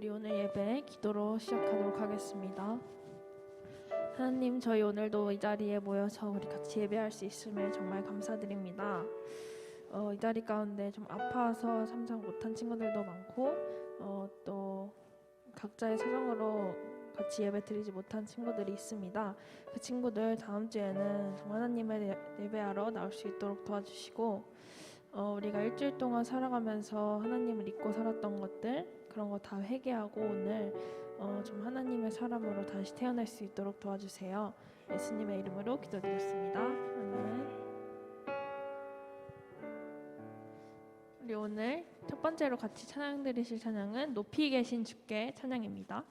우리 오늘 예배 기도로 시작하도록 하겠습니다. 하나님, 저희 오늘도 이 자리에 모여서 우리 같이 예배할 수 있음을 정말 감사드립니다. 이 자리 가운데 좀 아파서 참석 못한 친구들도 많고 또 각자의 사정으로 같이 예배 드리지 못한 친구들이 있습니다. 그 친구들 다음 주에는 정말 하나님을 예배하러 나올 수 있도록 도와주시고 우리가 일주일 동안 살아가면서 하나님을 잊고 살았던 것들 그런 거 다 회개하고 오늘 좀 하나님의 사람으로 다시 태어날 수 있도록 도와주세요. 예수님의 이름으로 기도드렸습니다. 아멘. 우리 오늘 첫 번째로 같이 찬양 드리실 찬양은 높이 계신 주께 찬양입니다.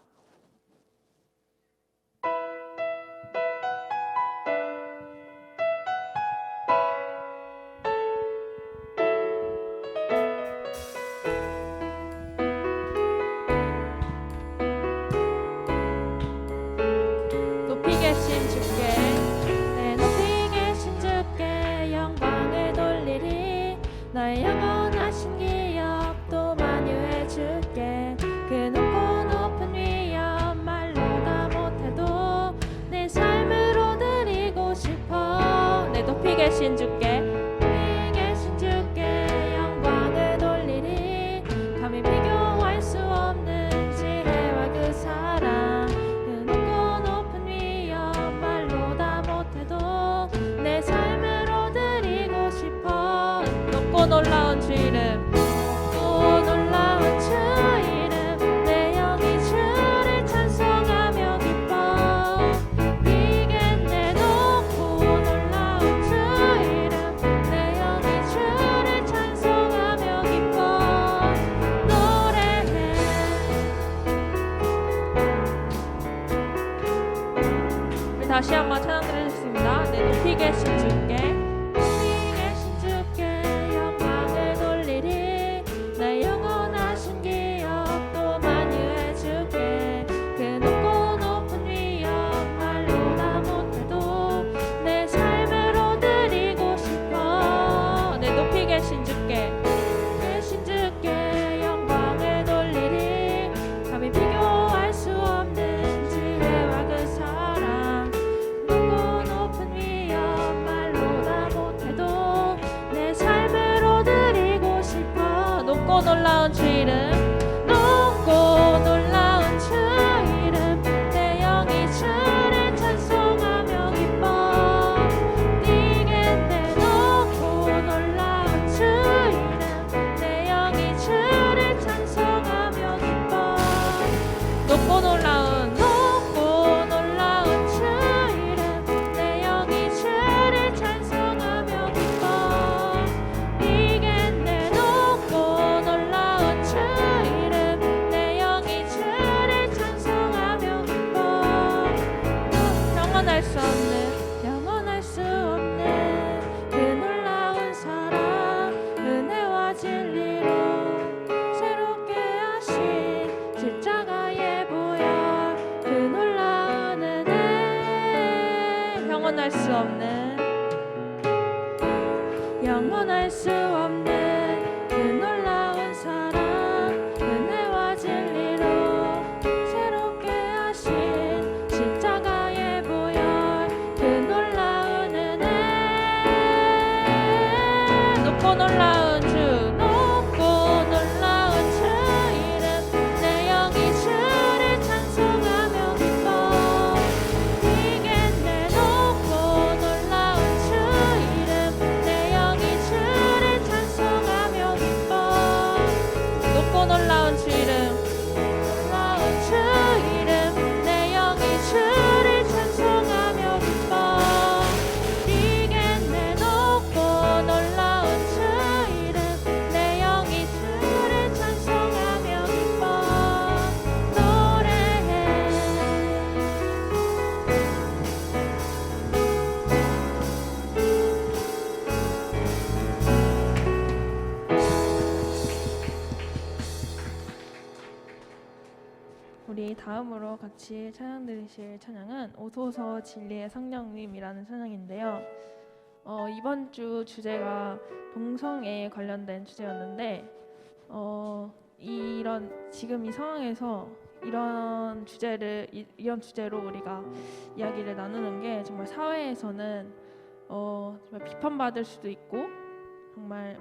나의 영원하신 기억 또 만유해 줄게. 그 높고 높은 위엄 말로 다 못해도 내 삶으로 드리고 싶어. 내 높이 계신 주께, 높이 계신 주께 영광을 돌리리. 감히 비교할 수 없는 지혜와 그 사랑. 그 높고 높은 위엄 말로 다 못해도 내 삶으로 드리고 싶어. 높고 놀라운 주 이름, 높고 놀라운 주 이름, 내 영이 주를 찬송하며 기뻐. 이게 내 높고 놀라운 주 이름, 내 영이 주를 찬송하며 기뻐. 노래해. 우리 다시 한번 찬양 드리겠습니다. 내 높이 계신 주께, 내 영원하신 기억 또 만유해 줄게. 그 높고 높은 위엄 말로 다 못해도 내 삶으로 드리고 싶어. 내 높이 계신 주께, 계신 주께 영광을 돌리리. 감히 비교할 수 없는 지혜와 그 사랑. 높고 높은 위엄 말로 다 못해도 내 삶으로 드리고 싶어. 높고 놀라운 주 이름, 높고 놀라운 주 이름, 내 영이 주를 찬송하며 기뻐. 이게 내 높고 놀라운 주 이름, 내 영이 주를 찬송하며 기뻐. 높고 놀라운 주 이름, 내 영이 주를 찬송하며 기뻐. 이게 내 높고 놀라운 주 이름, 내 영이 주를 찬송하며 기뻐. 영원할 수 없는 영원할 수 없는 그 놀라운 사랑, 은혜와 진리로 새롭게 하신 십자가의 보혈, 그 놀라운 은혜. 영원할 수 없는 영원할 수 없는 그 놀라운 사랑, 은혜와 진리로 새롭게 하신 십자가의 보혈, 그 놀라운 은혜. 높고 놀라운 주, 높고 놀라운 주 이름, 내 영이 주를 찬송하며 기뻐. 이게 내 높고 놀라운 주 이름, 내 영이 주를 찬송하며 기뻐. 높고 놀라운 주 이름, 놀라운 주 이름, 내 영이 주를 찬송하며 기뻐. 이게 내 높고 놀라운 주 이름, 내 영이 주를 찬송하며 기뻐. 노래해. 우리 다음으로 같이 찬양 드리실 찬양은 오소서 진리의 성령님이라는 찬양인데요. 이번 주 주제가 동성애에 관련된 주제였는데 이런 지금 이 상황에서 이런 주제로 우리가 이야기를 나누는 게 정말 사회에서는 정말 비판받을 수도 있고 정말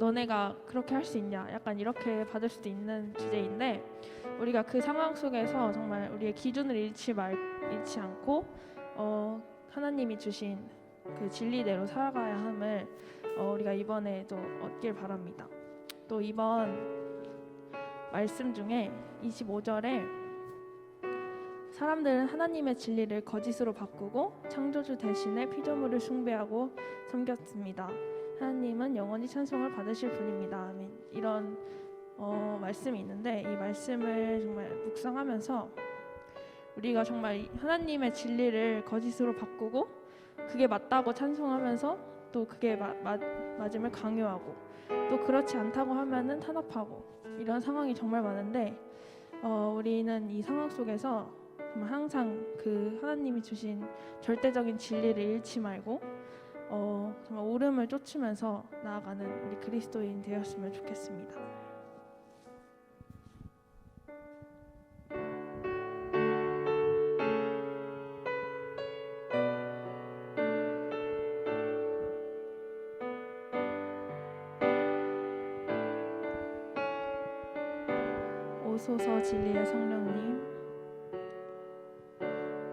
너네가 그렇게 할 수 있냐 약간 이렇게 받을 수도 있는 주제인데 우리가 그 상황 속에서 정말 우리의 기준을 잃지 않고 하나님이 주신 그 진리대로 살아가야 함을 우리가 이번에도 얻길 바랍니다. 또 이번 말씀 중에 25절에 사람들은 하나님의 진리를 거짓으로 바꾸고 창조주 대신에 피조물을 숭배하고 섬겼습니다. 하나님은 영원히 찬송을 받으실 분입니다. 아멘. 이런 말씀이 있는데 이 말씀을 정말 묵상하면서 우리가 정말 하나님의 진리를 거짓으로 바꾸고 그게 맞다고 찬송하면서 또 그게 맞음을 강요하고 또 그렇지 않다고 하면은 탄압하고 이런 상황이 정말 많은데 우리는 이 상황 속에서 정말 항상 그 하나님이 주신 절대적인 진리를 잃지 말고 정말 옳음을 쫓으면서 나아가는 우리 그리스도인 되었으면 좋겠습니다. 오소서 진리의 성령님,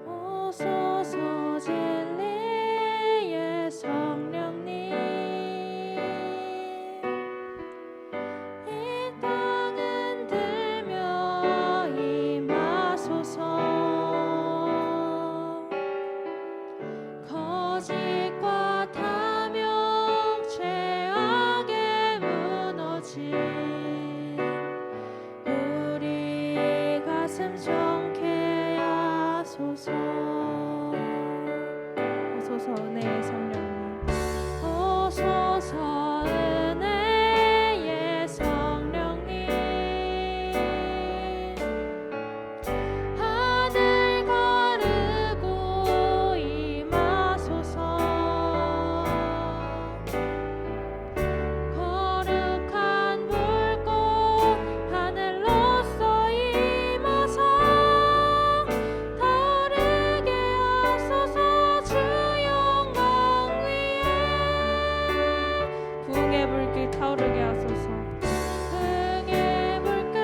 오소서 진리의 성령님, 이 땅은 들며 임하소서. 거짓과 탐욕 죄악에 무너진 가슴 정케 하소서. 오소서 은혜의 성령님, 오소서 은혜의 성령님, 하늘 가르고 임하소서. 거룩한 불꽃 하늘로서 임하사 타오르게 하소서. 주 영광 위에 부흥의 불길 타오르게 하소서. 흥의 불길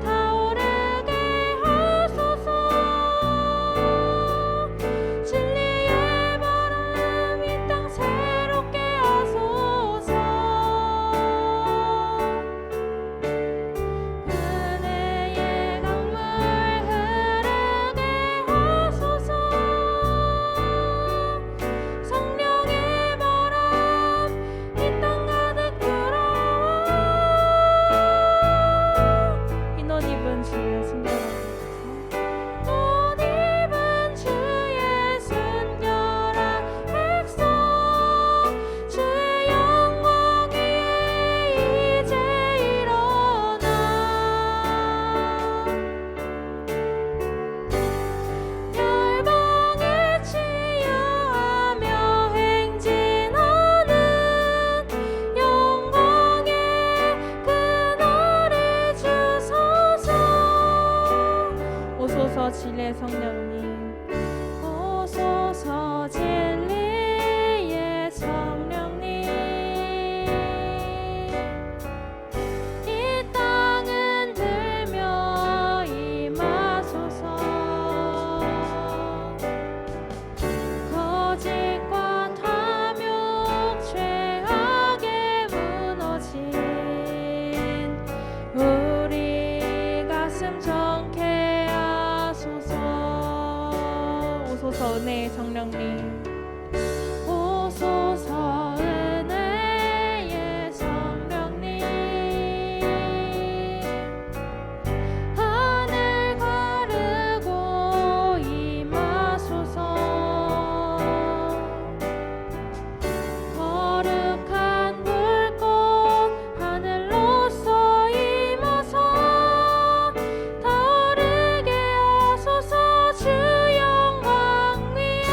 타오르게 하소서. 진리의 바람 이 땅 새롭게 하소서. 은혜의 강물 흐르게 하소서. 성령의 바람 이 땅 가득 불어와 흰옷 입은 주의 순결한 옷 입은 주의 순결한 백성, 주의 영광 위에 이제 일어나 열방에 치유하며 행진하는 영광의 그날을 주소서. 오소서 진리의 성령님, 오소서 진리의 성령님, 이 땅은 들며 임하소서. 거짓과 탐욕 죄악에 무너진 우리 가슴 정케 하소서. 오소서 은혜의 성령님, 오소서 은혜의 성령님, 하늘 가르고 임하소서. 거룩한 불꽃 하늘로서 임하사 타오르게 하소서. 주 영광 위에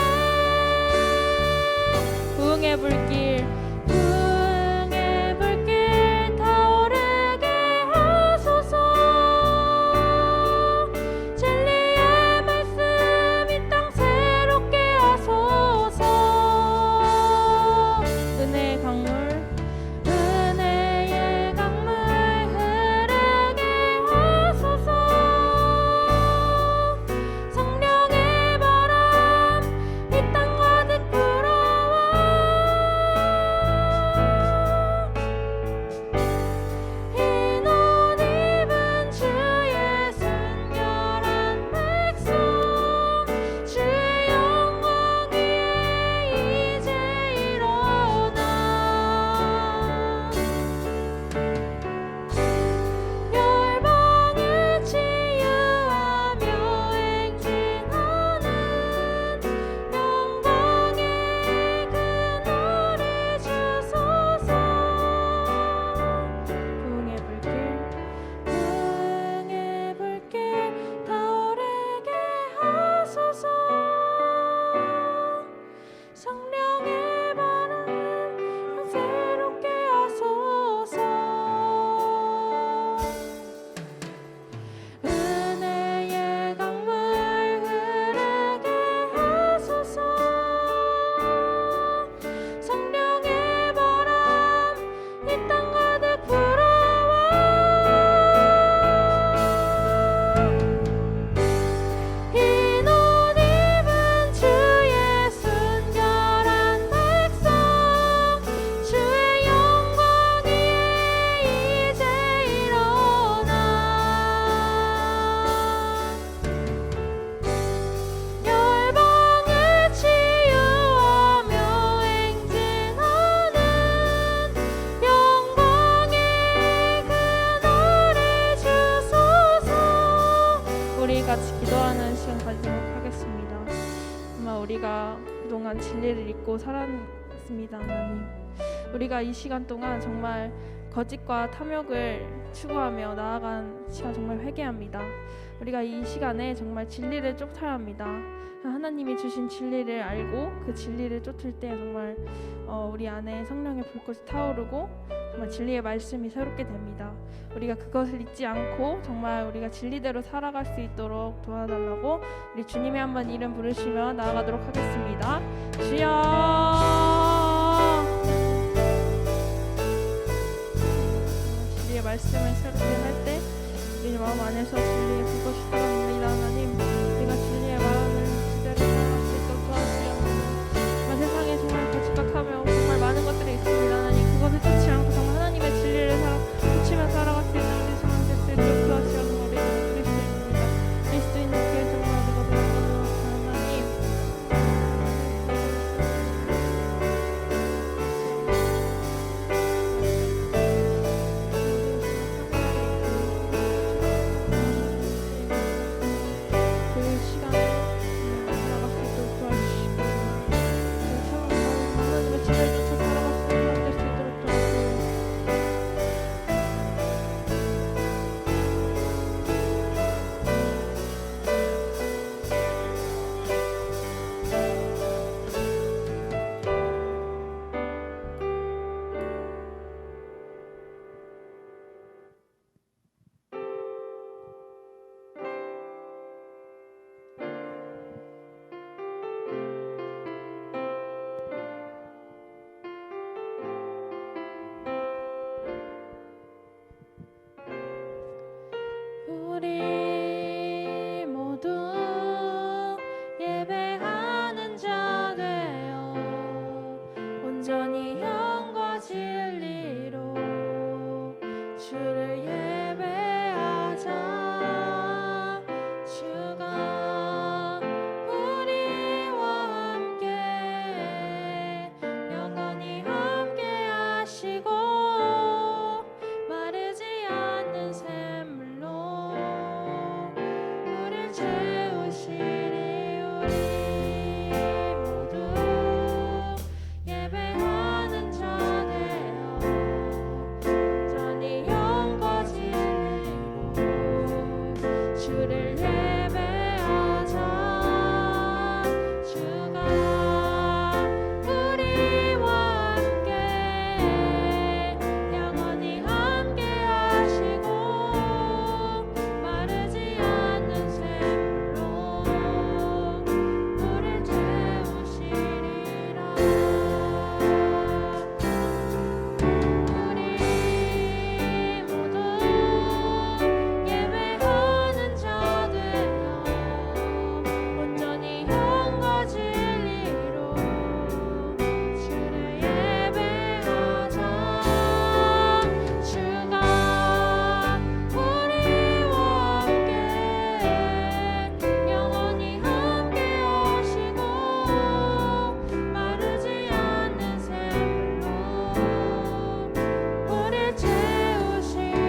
같이 기도하는 시간 가지도록 하겠습니다. 정말 우리가 그동안 진리를 잊고 살았습니다. 하나님, 우리가 이 시간 동안 정말 거짓과 탐욕을 추구하며 나아간 시간 정말 회개합니다. 우리가 이 시간에 정말 진리를 쫓아야 합니다. 하나님이 주신 진리를 알고 그 진리를 쫓을 때 정말 우리 안에 성령의 불꽃이 타오르고 정말 진리의 말씀이 새롭게 됩니다. 우리가 그것을 잊지 않고 정말 우리가 진리대로 살아갈 수 있도록 도와달라고 우리 주님의 한번 이름 부르시며 나아가도록 하겠습니다. 주여, 진리의 말씀을 새롭게 할 때 우리 마음 안에서 진리의 불꽃이 타오릅니다. 하나님, 우리가 진리의 마음을 그대로 살아갈 수 있도록 도와주시옵소서. 정말 세상에 정말 거짓과 탐욕 정말 많은 것들이 있습니다. 하나님, 그것을 쫓지 않고 정말 하나님의 진리를 쫓으며 살아갈 수 있는 우리 성도들을 도와주시옵소서. 우리 그리스도입니다. 그리스도인께 정말 우리가 돌아가도록 하나님, 그 시간에 살아갈 수 있도록 도와주시고 하나님의 진리를 쫓아 살아갈 수 있는 사람 될수 있도록 도와주시고 우리 모두 예배하는 자 되어 온전히 영과 진리로 주를 예배하자. 주가 우리와 함께 영원히 함께 하시고 마르지 않는 샘물로 우릴 채우시리. 우리 모두 예배하는 자 되어 온전히 영과 진리로 주를 예배하자. 주가 우리와 함께 영원히 함께 하시고 마르지 않는 샘물로 우릴 채우시리라. 우리 모두 예배하는 자 되어 온전히 영과 진리로 주를 예배하자. 주가 우리와 함께 영원히 함께 하시고 마르지 않는 샘물로 우릴 채우시리라.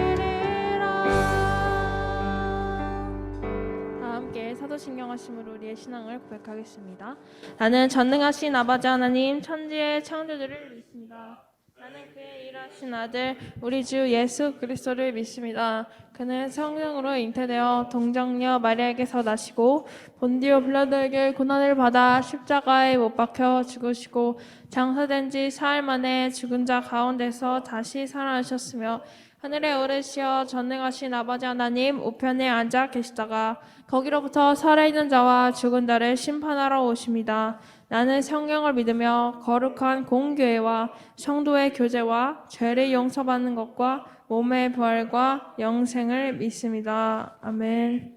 다 함께 사도신경 하심으로 우리의 신앙을 고백하겠습니다. 나는 전능하신 아버지 하나님 천지의 창조주를 믿습니다. 나는 그의 일하신 아들 우리 주 예수 그리스도를 믿습니다. 그는 성령으로 잉태되어 동정녀 마리아에게서 나시고 본디오 빌라도에게 고난을 받아 십자가에 못 박혀 죽으시고 장사된 지 사흘 만에 죽은 자 가운데서 다시 살아나셨으며 하늘에 오르시어 전능하신 아버지 하나님 우편에 앉아 계시다가 거기로부터 살아있는 자와 죽은 자를 심판하러 오십니다. 나는 성령을 믿으며 거룩한 공교회와 성도의 교제와 죄를 용서받는 것과 몸의 부활과 영생을 믿습니다. 아멘.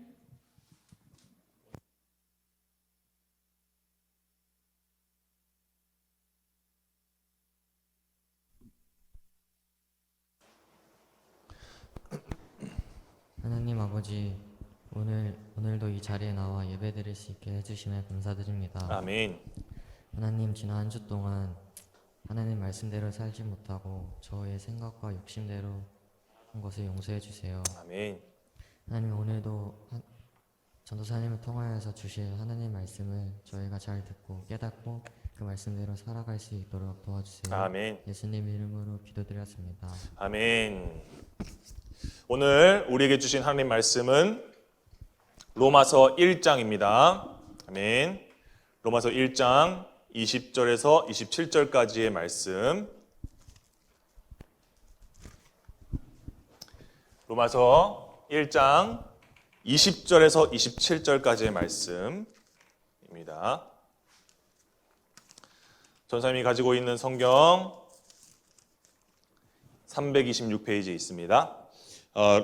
하나님 아버지, 오늘도 이 자리에 나와 예배드릴 수 있게 해주심에 감사드립니다. 아멘. 하나님, 지난 한 주 동안 하나님 말씀대로 살지 못하고 저의 생각과 욕심대로 한 것을 용서해 주세요. 아멘. 하나님, 오늘도 전도사님을 통하여서 주실 하나님 말씀을 저희가 잘 듣고 깨닫고 그 말씀대로 살아갈 수 있도록 도와주세요. 아멘. 예수님 이름으로 기도드렸습니다. 아멘. 오늘 우리에게 주신 하나님 말씀은 로마서 1장입니다. 아멘. 로마서 1장 20절에서 27절까지의 말씀. 로마서 1장 20절에서 27절까지의 말씀입니다. 전사님이 가지고 있는 성경 326페이지에 있습니다.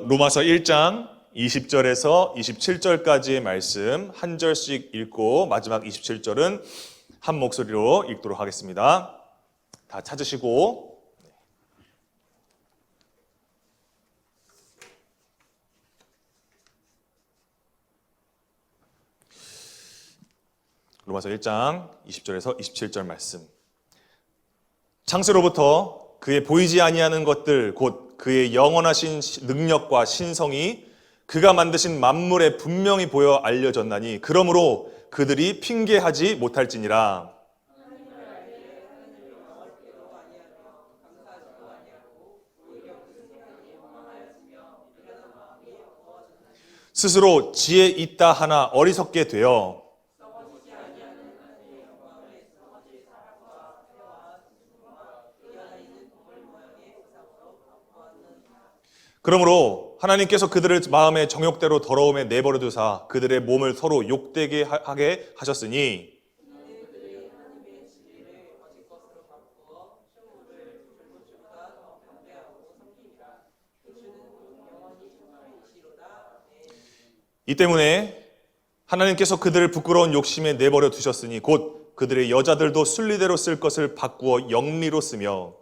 로마서 1장 20절에서 27절까지의 말씀 한 절씩 읽고 마지막 27절은 한 목소리로 읽도록 하겠습니다. 다 찾으시고 로마서 1장 20절에서 27절 말씀. 창세로부터 그의 보이지 아니하는 것들 곧 그의 영원하신 능력과 신성이 그가 만드신 만물에 분명히 보여 알려졌나니 그러므로 그들이 핑계하지 못할지니라. 스스로 지혜 있다 하나 어리석게 되어 그러므로 하나님께서 그들을 마음의 정욕대로 더러움에 내버려 두사 그들의 몸을 서로 욕되게 하게 하셨으니 이 때문에 하나님께서 그들을 부끄러운 욕심에 내버려 두셨으니 곧 그들의 여자들도 순리대로 쓸 것을 바꾸어 영리로 쓰며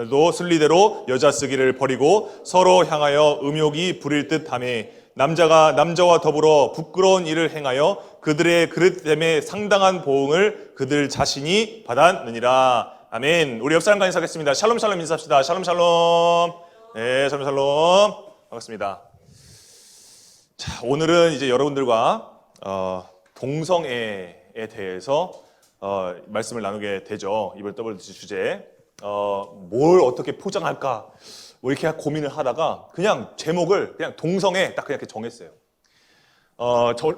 도 순리대로 여자 쓰기를 버리고 서로 향하여 음욕이 부릴 듯하매 남자가 남자와 더불어 부끄러운 일을 행하여 그들의 그릇 때문에 상당한 보응을 그들 자신이 받았느니라. 아멘. 우리 옆 사람과 인사하겠습니다. 샬롬 샬롬 인사합시다. 샬롬 샬롬. 네, 샬롬 샬롬. 반갑습니다. 자, 오늘은 이제 여러분들과 동성애에 대해서 말씀을 나누게 되죠. 이번 WTC 주제. 뭘 어떻게 포장할까 뭐 이렇게 고민을 하다가 그냥 제목을 그냥 동성애 딱 그냥 이렇게 정했어요.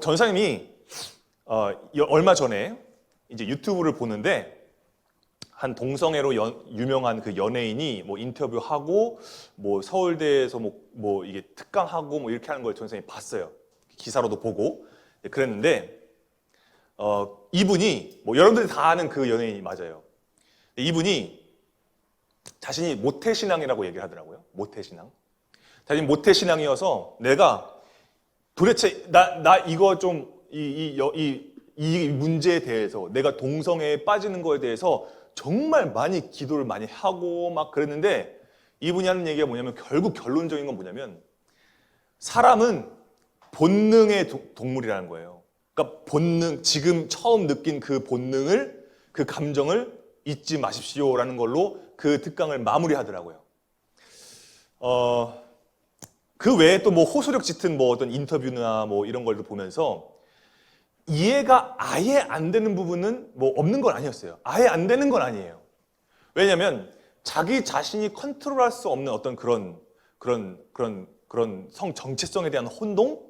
전사님이 얼마 전에 이제 유튜브를 보는데 한 동성애로 유명한 그 연예인이 뭐 인터뷰하고 뭐 서울대에서 뭐 이게 특강하고 뭐 이렇게 하는 걸 전사님이 봤어요. 기사로도 보고 그랬는데 이분이 뭐 여러분들이 다 아는 그 연예인이 맞아요. 이분이 자신이 모태신앙이라고 얘기를 하더라고요. 모태신앙. 자신이 모태신앙이어서 내가 도대체 나 이거 좀 이 문제에 대해서 내가 동성애에 빠지는 거에 대해서 정말 많이 기도를 많이 하고 막 그랬는데 이분이 하는 얘기가 뭐냐면 결국 결론적인 건 뭐냐면 사람은 본능의 동물이라는 거예요. 그러니까 본능, 지금 처음 느낀 그 본능을 그 감정을 잊지 마십시오라는 걸로 그 특강을 마무리하더라고요. 그 외에 또 뭐 호소력 짙은 뭐 어떤 인터뷰나 뭐 이런 걸 보면서 이해가 아예 안 되는 부분은 뭐 없는 건 아니었어요. 아예 안 되는 건 아니에요. 왜냐하면 자기 자신이 컨트롤할 수 없는 어떤 그런 성 정체성에 대한 혼동,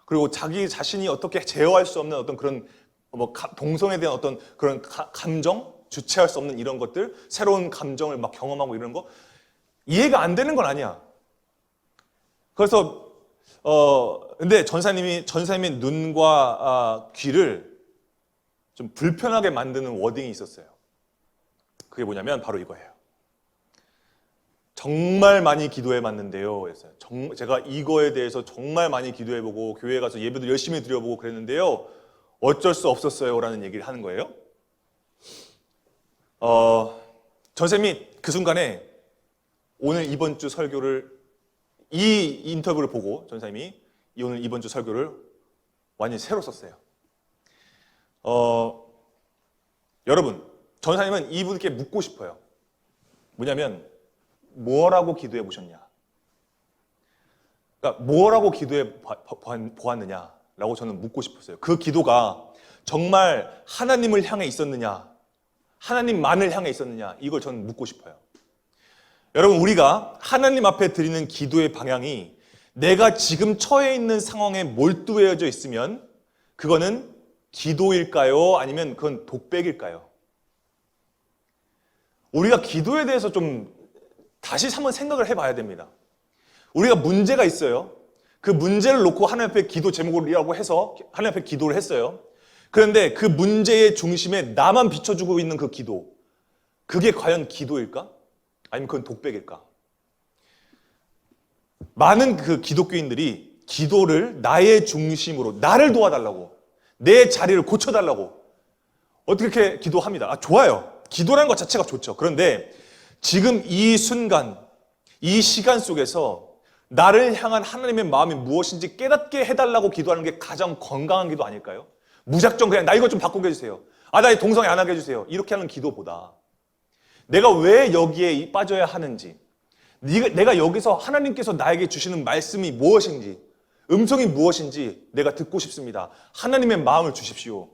그리고 자기 자신이 어떻게 제어할 수 없는 어떤 그런 뭐 동성에 대한 어떤 그런 감정, 주체할 수 없는 이런 것들, 새로운 감정을 막 경험하고 이런 거 이해가 안 되는 건 아니야. 그래서 근데 전사님의 눈과 귀를 좀 불편하게 만드는 워딩이 있었어요. 그게 뭐냐면 바로 이거예요. 정말 많이 기도해 봤는데요. 그랬어요. 제가 이거에 대해서 정말 많이 기도해 보고 교회에 가서 예배도 열심히 드려보고 그랬는데요. 어쩔 수 없었어요. 라는 얘기를 하는 거예요. 전쌤이 그 순간에 오늘 이번 주 설교를 이 인터뷰를 보고 전사님이 오늘 이번 주 설교를 완전히 새로 썼어요. 여러분, 전사님은 이분께 묻고 싶어요. 뭐냐면 뭐라고 기도해 보셨냐? 그러니까 뭐라고 기도해 보았느냐라고 저는 묻고 싶었어요. 그 기도가 정말 하나님을 향해 있었느냐, 하나님만을 향해 있었느냐, 이걸 저는 묻고 싶어요. 여러분, 우리가 하나님 앞에 드리는 기도의 방향이 내가 지금 처해 있는 상황에 몰두해져 있으면 그거는 기도일까요? 아니면 그건 독백일까요? 우리가 기도에 대해서 좀 다시 한번 생각을 해봐야 됩니다. 우리가 문제가 있어요. 그 문제를 놓고 하나님 앞에 기도 제목이라고 해서 하나님 앞에 기도를 했어요. 그런데 그 문제의 중심에 나만 비춰주고 있는 그 기도, 그게 과연 기도일까? 아니면 그건 독백일까? 많은 그 기독교인들이 기도를 나의 중심으로, 나를 도와달라고, 내 자리를 고쳐달라고 어떻게 기도합니다. 좋아요. 기도라는 것 자체가 좋죠. 그런데 지금 이 순간, 이 시간 속에서 나를 향한 하나님의 마음이 무엇인지 깨닫게 해달라고 기도하는 게 가장 건강한 기도 아닐까요? 무작정 그냥 나 이것 좀 바꾸게 해주세요. 나 동성애 안 하게 해주세요. 이렇게 하는 기도보다 내가 왜 여기에 빠져야 하는지, 내가 여기서 하나님께서 나에게 주시는 말씀이 무엇인지, 음성이 무엇인지 내가 듣고 싶습니다. 하나님의 마음을 주십시오.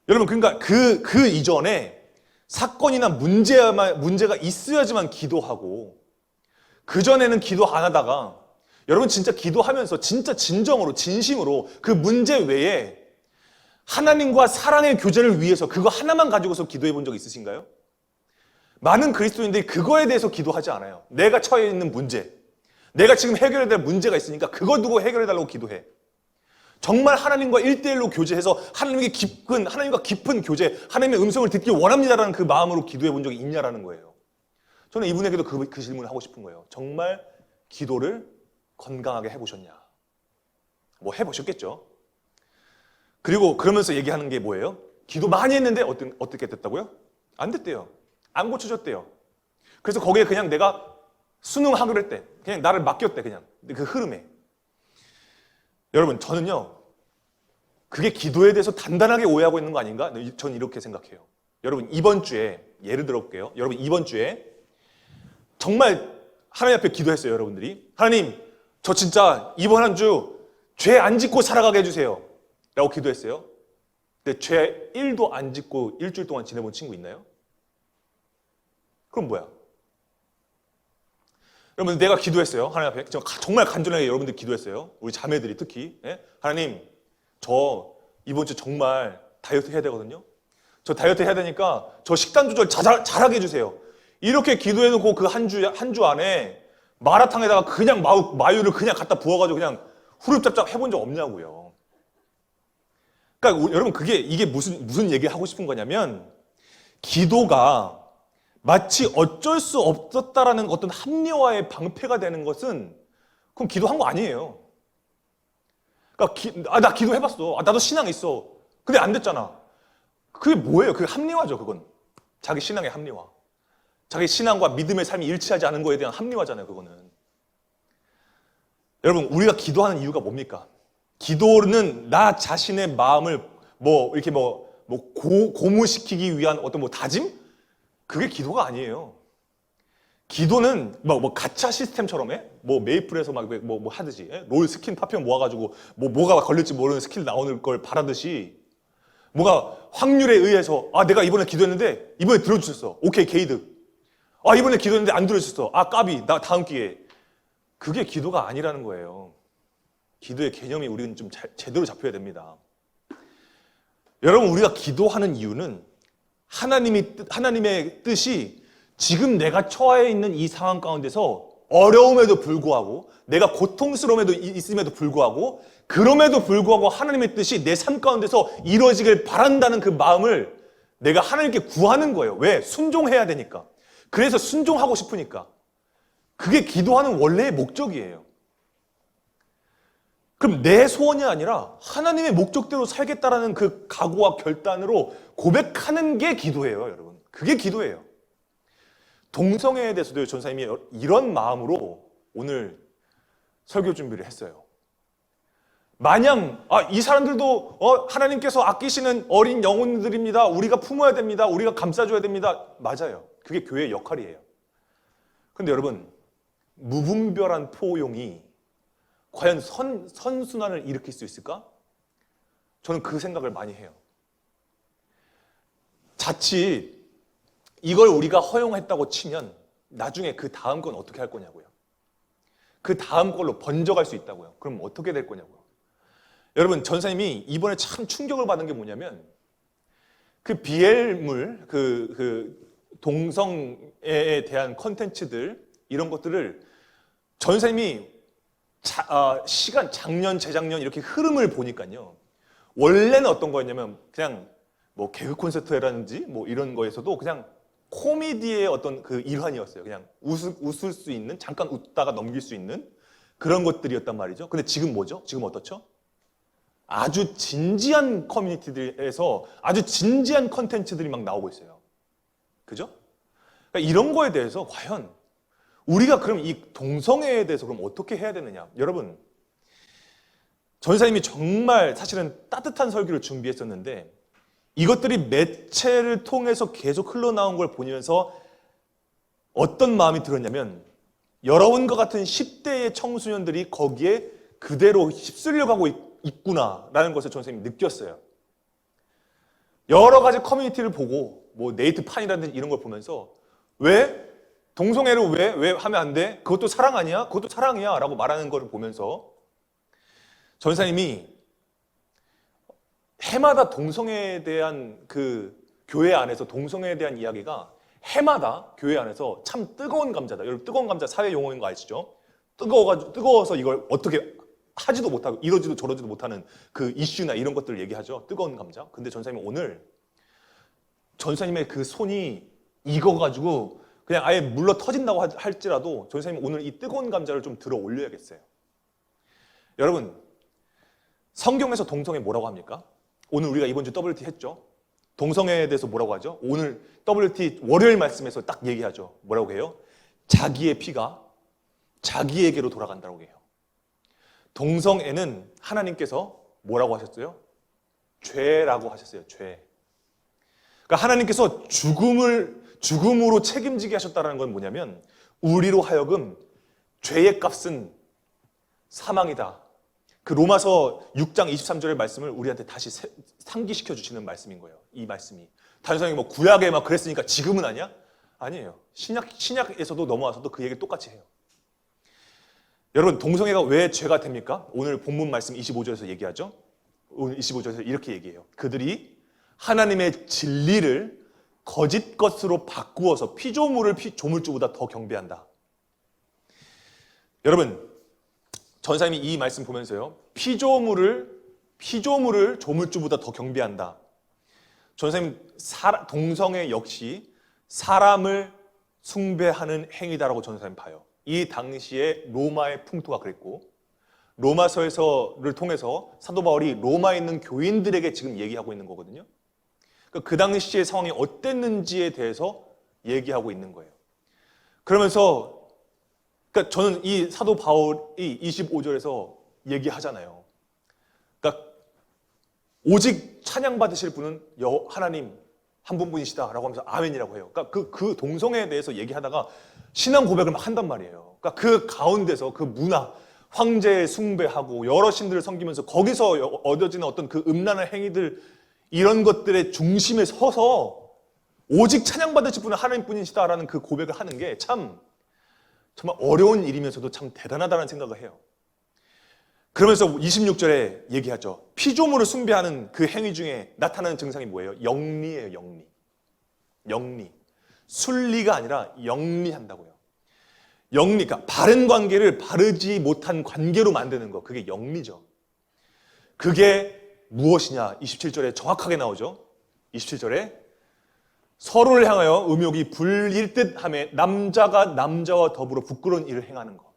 여러분, 그러니까 그 이전에 사건이나 문제가 있어야지만 기도하고, 그전에는 기도 안 하다가 여러분 진짜 기도하면서 진짜 진정으로 진심으로 그 문제 외에 하나님과 사랑의 교제를 위해서 그거 하나만 가지고서 기도해 본 적 있으신가요? 많은 그리스도인들이 그거에 대해서 기도하지 않아요. 내가 처해 있는 문제, 내가 지금 해결해야 될 문제가 있으니까 그거 두고 해결해 달라고 기도해. 정말 하나님과 1대1로 교제해서 하나님과 깊은 교제, 하나님의 음성을 듣기 원합니다라는 그 마음으로 기도해 본 적이 있냐라는 거예요. 저는 이분에게도 그 질문을 하고 싶은 거예요. 정말 기도를 건강하게 해보셨냐? 뭐 해보셨겠죠? 그리고 그러면서 얘기하는 게 뭐예요? 기도 많이 했는데 어떻게 됐다고요? 안 됐대요. 안 고쳐졌대요. 그래서 거기에 그냥 내가 순응하기로 했대. 그냥 나를 맡겼대, 그냥. 그 흐름에. 여러분, 저는요, 그게 기도에 대해서 단단하게 오해하고 있는 거 아닌가? 저는 이렇게 생각해요. 여러분, 이번 주에, 예를 들어 볼게요. 여러분, 이번 주에 정말 하나님 앞에 기도했어요, 여러분들이. 하나님, 저 진짜 이번 한 주 죄 안 짓고 살아가게 해주세요. 라고 기도했어요. 근데 죄 1도 안 짓고 일주일 동안 지내본 친구 있나요? 그럼 뭐야? 여러분, 내가 기도했어요. 하나님 앞에. 정말 간절하게 여러분들 기도했어요. 우리 자매들이 특히. 하나님, 저 이번 주 정말 다이어트 해야 되거든요. 저 다이어트 해야 되니까 저 식단 조절 잘하게 해주세요. 이렇게 기도해놓고 그 한 주 안에 마라탕에다가 그냥 마요를 그냥 갖다 부어가지고 그냥 후릅짭짭 해본 적 없냐고요. 그러니까 여러분, 이게 무슨 얘기 하고 싶은 거냐면, 기도가 마치 어쩔 수 없었다라는 어떤 합리화의 방패가 되는 것은 그럼 기도한 거 아니에요. 그러니까 나 기도해봤어. 나도 신앙 있어. 근데 안 됐잖아. 그게 뭐예요? 그게 합리화죠, 그건. 자기 신앙의 합리화. 자기 신앙과 믿음의 삶이 일치하지 않은 거에 대한 합리화잖아요, 그거는. 여러분, 우리가 기도하는 이유가 뭡니까? 기도는 나 자신의 마음을 이렇게 고무시키기 위한 어떤 다짐? 그게 기도가 아니에요. 기도는 가챠 시스템처럼 메이플에서 하듯이 롤 스킨 파편 모아가지고 뭐가 걸릴지 모르는 스킬 나오는 걸 바라듯이 뭐가 확률에 의해서 내가 이번에 기도했는데 이번에 들어주셨어. 오케이, 게이드. 이번에 기도했는데 안 들어주셨어. 까비. 나 다음 기회에. 그게 기도가 아니라는 거예요. 기도의 개념이 우리는 좀 제대로 잡혀야 됩니다. 여러분, 우리가 기도하는 이유는 하나님의 뜻이 지금 내가 처해 있는 이 상황 가운데서 어려움에도 불구하고, 내가 고통스러움에도 있음에도 불구하고, 그럼에도 불구하고 하나님의 뜻이 내 삶 가운데서 이루어지길 바란다는 그 마음을 내가 하나님께 구하는 거예요. 왜? 순종해야 되니까. 그래서 순종하고 싶으니까. 그게 기도하는 원래의 목적이에요. 그럼 내 소원이 아니라 하나님의 목적대로 살겠다라는 그 각오와 결단으로 고백하는 게 기도예요, 여러분. 그게 기도예요. 동성애에 대해서도 전사님이 이런 마음으로 오늘 설교 준비를 했어요. 마냥 이 사람들도 하나님께서 아끼시는 어린 영혼들입니다. 우리가 품어야 됩니다. 우리가 감싸줘야 됩니다. 맞아요. 그게 교회의 역할이에요. 그런데 여러분, 무분별한 포용이 과연 선순환을 일으킬 수 있을까? 저는 그 생각을 많이 해요. 자칫 이걸 우리가 허용했다고 치면 나중에 그 다음 건 어떻게 할 거냐고요. 그 다음 걸로 번져갈 수 있다고요. 그럼 어떻게 될 거냐고요. 여러분, 전사님이 이번에 참 충격을 받은 게 뭐냐면 그 BL물, 동성애에 대한 컨텐츠들 이런 것들을 전사님이 시간, 작년, 재작년 이렇게 흐름을 보니까요. 원래는 어떤 거였냐면 그냥 뭐 개그 콘서트라든지 뭐 이런 거에서도 그냥 코미디의 어떤 그 일환이었어요. 그냥 웃을 수 있는, 잠깐 웃다가 넘길 수 있는 그런 것들이었단 말이죠. 근데 지금 뭐죠? 지금 어떻죠? 아주 진지한 커뮤니티들에서 아주 진지한 컨텐츠들이 막 나오고 있어요. 그죠? 그러니까 이런 거에 대해서 과연 우리가 그럼 이 동성애에 대해서 그럼 어떻게 해야 되느냐? 여러분, 전사님이 정말 사실은 따뜻한 설교를 준비했었는데 이것들이 매체를 통해서 계속 흘러나온 걸 보면서 어떤 마음이 들었냐면 여러분과 같은 10대의 청소년들이 거기에 그대로 휩쓸려 가고 있구나라는 것을 전사님이 느꼈어요. 여러 가지 커뮤니티를 보고 뭐 네이트판이라든지 이런 걸 보면서 왜? 동성애를 왜 하면 안 돼? 그것도 사랑 아니야? 그것도 사랑이야 라고 말하는 걸 보면서 전사님이 해마다 동성애에 대한 그 교회 안에서 동성애에 대한 이야기가 해마다 교회 안에서 참 뜨거운 감자다. 여러분 뜨거운 감자 사회 용어인 거 아시죠? 뜨거워서 이걸 어떻게 하지도 못하고 이러지도 저러지도 못하는 그 이슈나 이런 것들을 얘기하죠. 뜨거운 감자. 근데 전사님은 오늘 전사님의 그 손이 익어가지고 그냥 아예 물러 터진다고 할지라도 전사님은 오늘 이 뜨거운 감자를 좀 들어 올려야겠어요. 여러분 성경에서 동성애 뭐라고 합니까? 오늘 우리가 이번 주 WT 했죠. 동성애에 대해서 뭐라고 하죠? 오늘 WT 월요일 말씀에서 딱 얘기하죠. 뭐라고 해요? 자기의 피가 자기에게로 돌아간다고 해요. 동성애는 하나님께서 뭐라고 하셨어요? 죄라고 하셨어요. 죄. 그러니까 하나님께서 죽음으로 책임지게 하셨다는 건 뭐냐면 우리로 하여금 죄의 값은 사망이다. 그 로마서 6장 23절의 말씀을 우리한테 다시 상기시켜 주시는 말씀인 거예요. 이 말씀이. 단순하게 뭐 구약에 막 그랬으니까 지금은 아니야? 아니에요. 신약에서도 넘어와서도 그 얘기 똑같이 해요. 여러분 동성애가 왜 죄가 됩니까? 오늘 본문 말씀 25절에서 얘기하죠. 오늘 25절에서 이렇게 얘기해요. 그들이 하나님의 진리를 거짓 것으로 바꾸어서 피조물을 조물주보다 더 경배한다. 여러분 전사님이 이 말씀 보면서요. 피조물을 조물주보다 더 경배한다. 전사님 동성애 역시 사람을 숭배하는 행위다라고 전사님 봐요. 이 당시에 로마의 풍토가 그랬고 로마서를 통해서 사도 바울이 로마에 있는 교인들에게 지금 얘기하고 있는 거거든요. 그 당시의 상황이 어땠는지에 대해서 얘기하고 있는 거예요. 그러면서 그러니까 저는 이 사도 바울이 25절에서 얘기하잖아요. 그러니까 오직 찬양 받으실 분은 하나님 한 분뿐이시다라고 하면서 아멘이라고 해요. 그러니까 그 동성애에 대해서 얘기하다가 신앙 고백을 막 한단 말이에요. 그러니까 그 가운데서 그 문화, 황제의 숭배하고 여러 신들을 섬기면서 거기서 얻어지는 어떤 그 음란한 행위들 이런 것들의 중심에 서서 오직 찬양 받으실 분은 하나님뿐이시다라는 그 고백을 하는 게 참 정말 어려운 일이면서도 참 대단하다는 생각을 해요. 그러면서 26절에 얘기하죠. 피조물을 숭배하는 그 행위 중에 나타나는 증상이 뭐예요? 영리예요. 영리. 순리가 아니라 영리한다고요. 영리가 바른 관계를 바르지 못한 관계로 만드는 거. 그게 영리죠. 그게 무엇이냐? 27절에 정확하게 나오죠. 27절에 서로를 향하여 음욕이 불일 듯하며 남자가 남자와 더불어 부끄러운 일을 행하는 것.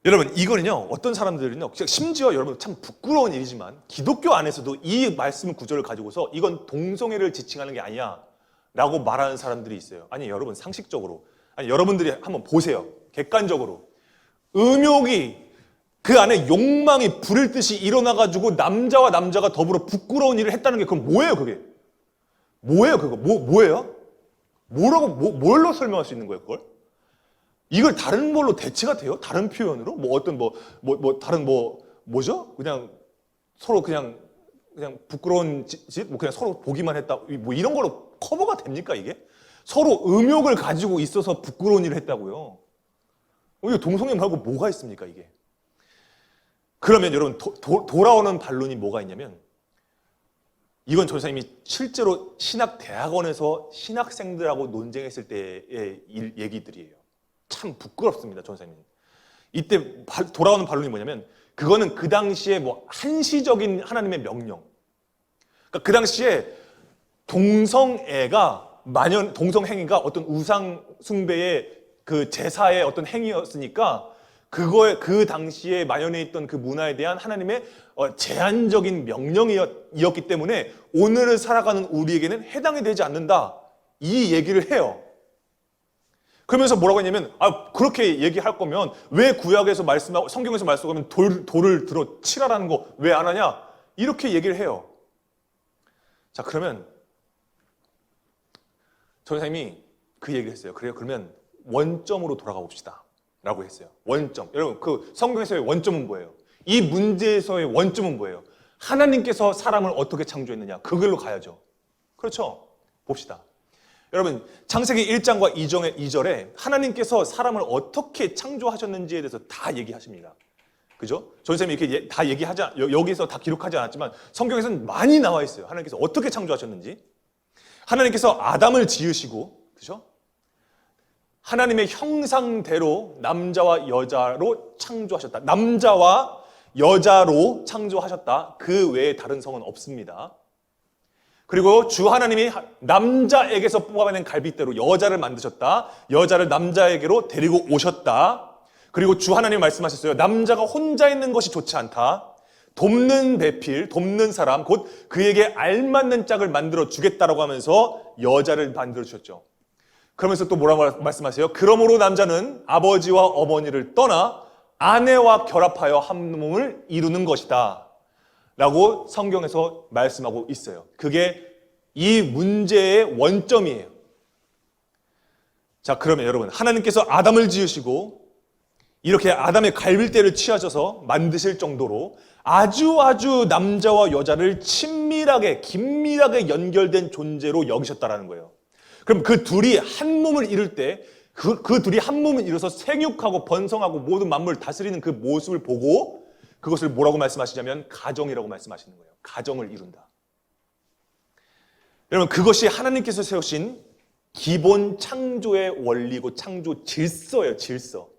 여러분 이거는요 어떤 사람들은요 심지어 여러분 참 부끄러운 일이지만 기독교 안에서도 이 말씀 구절을 가지고서 이건 동성애를 지칭하는 게 아니야 라고 말하는 사람들이 있어요. 아니 여러분 상식적으로 여러분들이 한번 보세요. 객관적으로 음욕이 그 안에 욕망이 불일 듯이 일어나가지고 남자와 남자가 더불어 부끄러운 일을 했다는 게 그럼 뭐예요 그게? 뭐예요 그거? 뭐예요? 뭘로 설명할 수 있는 거예요, 그걸? 이걸 다른 걸로 대체가 돼요? 다른 표현으로? 뭐죠? 그냥 서로 그냥 부끄러운 짓? 그냥 서로 보기만 했다. 이런 걸로 커버가 됩니까, 이게? 서로 음욕을 가지고 있어서 부끄러운 일을 했다고요. 이거 동성애 말고 뭐가 있습니까, 이게? 그러면 여러분, 돌아오는 반론이 뭐가 있냐면, 이건 전사님이 실제로 신학대학원에서 신학생들하고 논쟁했을 때의 얘기들이에요. 참 부끄럽습니다, 전사님. 이때 돌아오는 반론이 뭐냐면, 그거는 그 당시에 한시적인 하나님의 명령. 그러니까 그 당시에 동성행위가 어떤 우상 숭배의 그 제사의 어떤 행위였으니까 그 당시에 만연해 있던 그 문화에 대한 하나님의 제한적인 명령이었기 때문에 오늘을 살아가는 우리에게는 해당이 되지 않는다. 이 얘기를 해요. 그러면서 뭐라고 했냐면, 그렇게 얘기할 거면 왜 구약에서 말씀하고 성경에서 말씀하면 돌을 들어 치라라는 거 왜 안 하냐? 이렇게 얘기를 해요. 자, 그러면 전사님이 그 얘기를 했어요. 그래요. 그러면 원점으로 돌아가 봅시다. 라고 했어요. 원점. 여러분, 그 성경에서의 원점은 뭐예요? 이 문제에서의 원점은 뭐예요? 하나님께서 사람을 어떻게 창조했느냐? 그걸로 가야죠. 그렇죠? 봅시다. 여러분, 창세기 1장과 2절에 하나님께서 사람을 어떻게 창조하셨는지에 대해서 다 얘기하십니다. 그죠? 전쌤이 이렇게 다 여기서 다 기록하지 않았지만 성경에서는 많이 나와 있어요. 하나님께서 어떻게 창조하셨는지. 하나님께서 아담을 지으시고, 그죠? 하나님의 형상대로 남자와 여자로 창조하셨다. 남자와 여자로 창조하셨다. 그 외에 다른 성은 없습니다. 그리고 주 하나님이 남자에게서 뽑아낸 갈빗대로 여자를 만드셨다. 여자를 남자에게로 데리고 오셨다. 그리고 주 하나님이 말씀하셨어요. 남자가 혼자 있는 것이 좋지 않다. 돕는 배필, 돕는 사람, 곧 그에게 알맞는 짝을 만들어 주겠다라고 하면서 여자를 만들어 주셨죠. 그러면서 또 뭐라고 말씀하세요? 그러므로 남자는 아버지와 어머니를 떠나 아내와 결합하여 한 몸을 이루는 것이다. 라고 성경에서 말씀하고 있어요. 그게 이 문제의 원점이에요. 자, 그러면 여러분, 하나님께서 아담을 지으시고 이렇게 아담의 갈빗대를 취하셔서 만드실 정도로 아주 남자와 여자를 친밀하게, 긴밀하게 연결된 존재로 여기셨다라는 거예요. 그럼 그 둘이 한 몸을 이룰 때 그 둘이 한 몸을 이뤄서 생육하고 번성하고 모든 만물을 다스리는 그 모습을 보고 그것을 뭐라고 말씀하시냐면 가정이라고 말씀하시는 거예요. 가정을 이룬다. 여러분, 그것이 하나님께서 세우신 기본 창조의 원리고 창조 질서예요. 질서.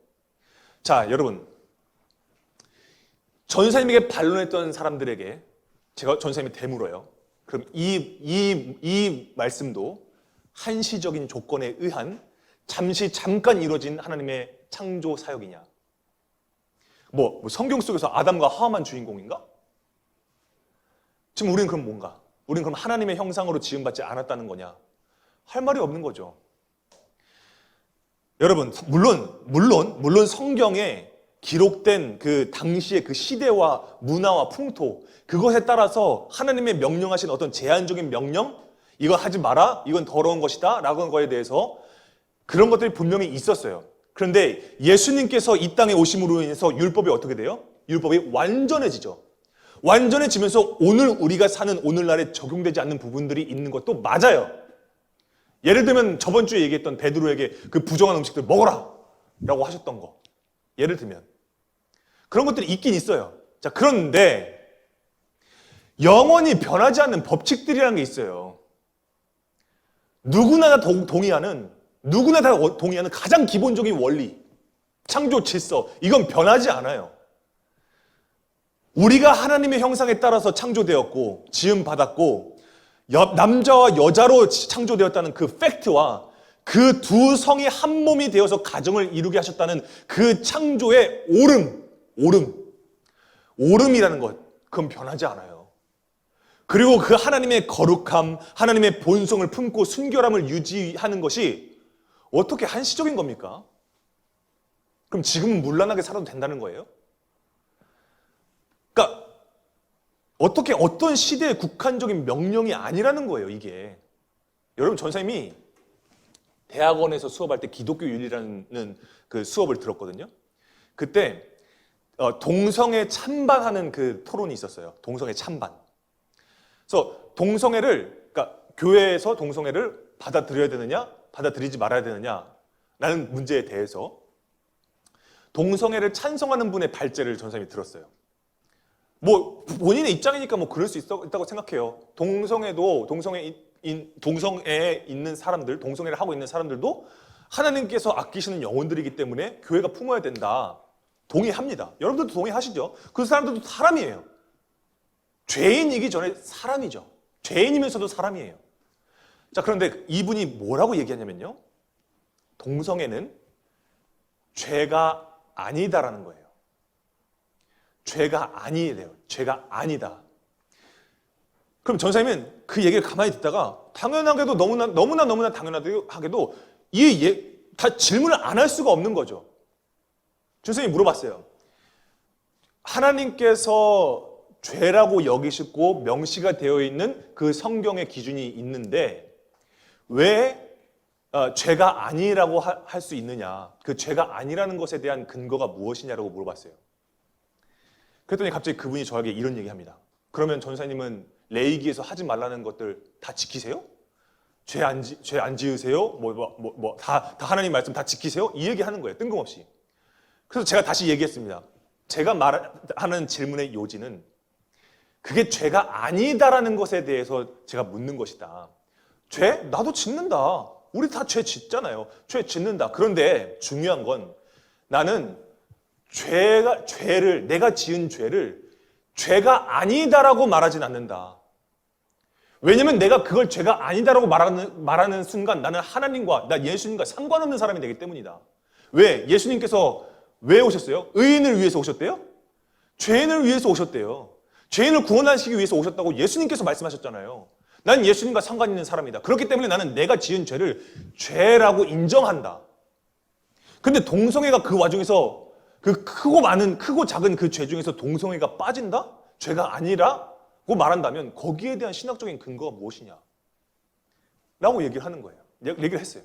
자, 여러분, 전사님에게 반론했던 사람들에게 제가 전사님이 되물어요. 그럼 이 말씀도 한시적인 조건에 의한 잠깐 이루어진 하나님의 창조 사역이냐? 성경 속에서 아담과 하와만 주인공인가? 지금 우리는 그럼 뭔가? 우리는 그럼 하나님의 형상으로 지음받지 않았다는 거냐? 할 말이 없는 거죠. 여러분, 물론 성경에 기록된 그 당시의 그 시대와 문화와 풍토, 그것에 따라서 하나님의 명령하신 어떤 제한적인 명령, 이거 하지 마라, 이건 더러운 것이다, 라고 한 거에 대해서 그런 것들이 분명히 있었어요. 그런데 예수님께서 이 땅에 오심으로 인해서 율법이 어떻게 돼요? 율법이 완전해지죠. 완전해지면서 오늘 우리가 사는 오늘날에 적용되지 않는 부분들이 있는 것도 맞아요. 예를 들면 저번 주에 얘기했던 베드로에게 그 부정한 음식들 먹어라 라고 하셨던 거. 예를 들면 그런 것들이 있긴 있어요. 자, 그런데 영원히 변하지 않는 법칙들이라는 게 있어요. 누구나 다 동의하는 가장 기본적인 원리, 창조 질서, 이건 변하지 않아요. 우리가 하나님의 형상에 따라서 창조되었고 지음받았고 남자와 여자로 창조되었다는 그 팩트와 그 두 성이 한 몸이 되어서 가정을 이루게 하셨다는 그 창조의 오름이라는 것, 그건 변하지 않아요. 그리고 그 하나님의 거룩함, 하나님의 본성을 품고 순결함을 유지하는 것이 어떻게 한시적인 겁니까? 그럼 지금은 문란하게 살아도 된다는 거예요? 그러니까 어떤 시대의 국한적인 명령이 아니라는 거예요, 이게. 여러분, 전사님이 대학원에서 수업할 때 기독교 윤리라는 그 수업을 들었거든요. 그때 동성애 찬반하는 그 토론이 있었어요. 동성애 찬반. 그래서 동성애를, 그러니까 교회에서 동성애를 받아들여야 되느냐, 받아들이지 말아야 되느냐라는 문제에 대해서 동성애를 찬성하는 분의 발제를 전사님이 들었어요. 뭐 본인의 입장이니까 뭐 그럴 수 있다고 생각해요. 동성애에 있는 사람들, 동성애를 하고 있는 사람들도 하나님께서 아끼시는 영혼들이기 때문에 교회가 품어야 된다. 동의합니다. 여러분들도 동의하시죠? 그 사람들도 사람이에요. 죄인이기 전에 사람이죠. 죄인이면서도 사람이에요. 자, 그런데 이분이 뭐라고 얘기하냐면요. 동성애는 죄가 아니다라는 거예요. 죄가 아니래요. 죄가 아니다. 그럼 전사님은 그 얘기를 가만히 듣다가 당연하게도 너무나 당연하게도 다 질문을 안 할 수가 없는 거죠. 전사님이 물어봤어요. 하나님께서 죄라고 여기시고 명시가 되어 있는 그 성경의 기준이 있는데 왜 죄가 아니라고 할 수 있느냐, 그 죄가 아니라는 것에 대한 근거가 무엇이냐라고 물어봤어요. 그랬더니 갑자기 그분이 저에게 이런 얘기합니다. 그러면 전사님은 레이기에서 하지 말라는 것들 다 지키세요? 죄 안 지으세요? 다 하나님 말씀 다 지키세요? 이 얘기하는 거예요. 뜬금없이. 그래서 제가 다시 얘기했습니다. 제가 말하는 질문의 요지는 그게 죄가 아니다라는 것에 대해서 제가 묻는 것이다. 죄? 나도 짓는다. 우리 다 죄 짓잖아요. 죄 짓는다. 그런데 중요한 건 나는 내가 지은 죄를 죄가 아니다라고 말하진 않는다. 왜냐면 내가 그걸 죄가 아니다라고 말하는 순간 나는 하나님과 예수님과 상관없는 사람이 되기 때문이다. 왜? 예수님께서 왜 오셨어요? 의인을 위해서 오셨대요? 죄인을 위해서 오셨대요. 죄인을 구원하시기 위해서 오셨다고 예수님께서 말씀하셨잖아요. 난 예수님과 상관 있는 사람이다. 그렇기 때문에 나는 내가 지은 죄를 죄라고 인정한다. 근데 동성애가 그 와중에서 그 크고 작은 그 죄 중에서 동성애가 빠진다? 죄가 아니라고 말한다면 거기에 대한 신학적인 근거가 무엇이냐? 라고 얘기를 하는 거예요. 얘기를 했어요.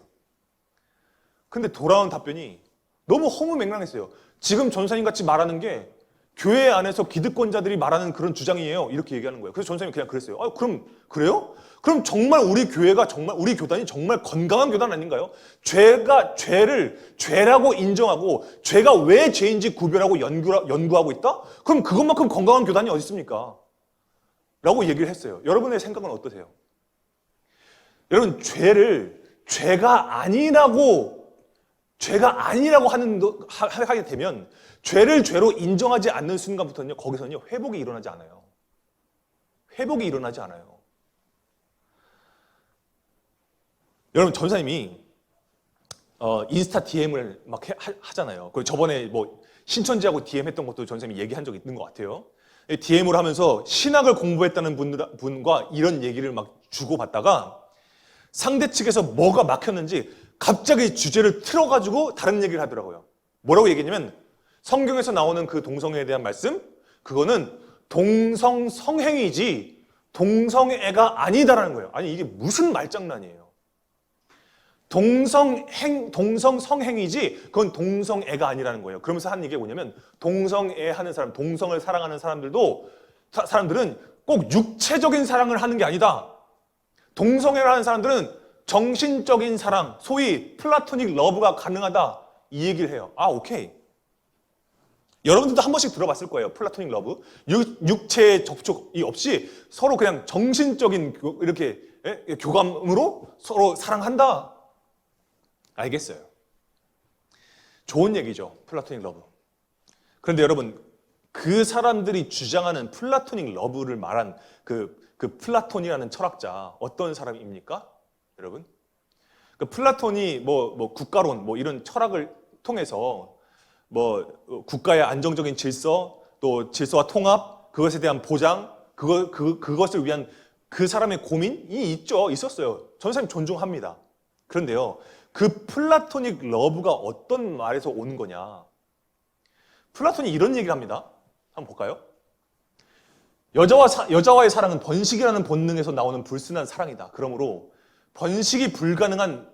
근데 돌아온 답변이 너무 허무맹랑했어요. 지금 전사님 같이 말하는 게 교회 안에서 기득권자들이 말하는 그런 주장이에요. 이렇게 얘기하는 거예요. 그래서 전사님이 그냥 그랬어요. 그럼 그래요? 그럼 정말 우리 교단이 정말 건강한 교단 아닌가요? 죄를 죄라고 인정하고 죄가 왜 죄인지 구별하고 연구하고 있다? 그럼 그것만큼 건강한 교단이 어디 있습니까? 라고 얘기를 했어요. 여러분의 생각은 어떠세요? 여러분, 죄가 아니라고 하게 되면 죄를 죄로 인정하지 않는 순간부터는요, 거기서는요, 회복이 일어나지 않아요. 회복이 일어나지 않아요. 여러분, 전사님이 인스타 DM을 막 하잖아요. 저번에 신천지하고 DM 했던 것도 전사님이 얘기한 적이 있는 것 같아요. DM을 하면서 신학을 공부했다는 분과 이런 얘기를 막 주고받다가 상대 측에서 뭐가 막혔는지 갑자기 주제를 틀어가지고 다른 얘기를 하더라고요. 뭐라고 얘기했냐면 성경에서 나오는 그 동성애에 대한 말씀, 그거는 동성성행이지 동성애가 아니다라는 거예요. 아니, 이게 무슨 말장난이에요. 동성성행이지 그건 동성애가 아니라는 거예요. 그러면서 한 얘기가 뭐냐면 동성애 하는 사람, 동성을 사랑하는 사람들은 꼭 육체적인 사랑을 하는 게 아니다. 동성애를 하는 사람들은 정신적인 사랑, 소위 플라토닉 러브가 가능하다. 이 얘기를 해요. 오케이. 여러분들도 한 번씩 들어봤을 거예요. 플라토닉 러브. 육체의 접촉이 없이 서로 그냥 정신적인 이렇게 교감으로 서로 사랑한다. 알겠어요. 좋은 얘기죠. 플라토닉 러브. 그런데 여러분, 그 사람들이 주장하는 플라토닉 러브를 말한 그 플라톤이라는 철학자 어떤 사람입니까? 여러분? 그 플라톤이 국가론 이런 철학을 통해서 국가의 안정적인 질서, 또 질서와 통합, 그것에 대한 보장, 그것을 위한 그 사람의 고민이 있었어요. 전사님 존중합니다. 그런데요, 그 플라토닉 러브가 어떤 말에서 오는 거냐? 플라톤이 이런 얘기를 합니다. 한번 볼까요? 여자와의 사랑은 번식이라는 본능에서 나오는 불순한 사랑이다. 그러므로 번식이 불가능한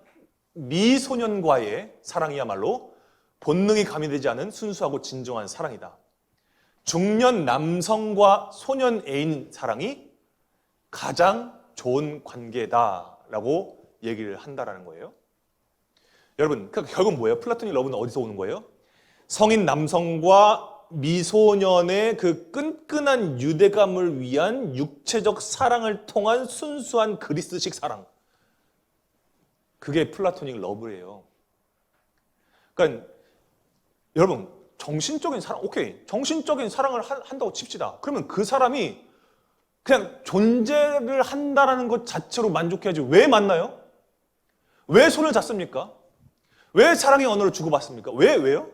미소년과의 사랑이야말로 본능이 가미되지 않은 순수하고 진정한 사랑이다. 중년 남성과 소년 애인 사랑이 가장 좋은 관계다라고 얘기를 한다라는 거예요. 여러분, 그러니까 결국 뭐예요? 플라토닉 러브는 어디서 오는 거예요? 성인 남성과 미소년의 그 끈끈한 유대감을 위한 육체적 사랑을 통한 순수한 그리스식 사랑. 그게 플라토닉 러브예요. 그러니까 여러분, 정신적인 사랑, 오케이. 정신적인 사랑을 한다고 칩시다. 그러면 그 사람이 그냥 존재를 한다라는 것 자체로 만족해야지 왜 만나요? 왜 손을 잡습니까? 왜 사랑의 언어를 주고받습니까? 왜요?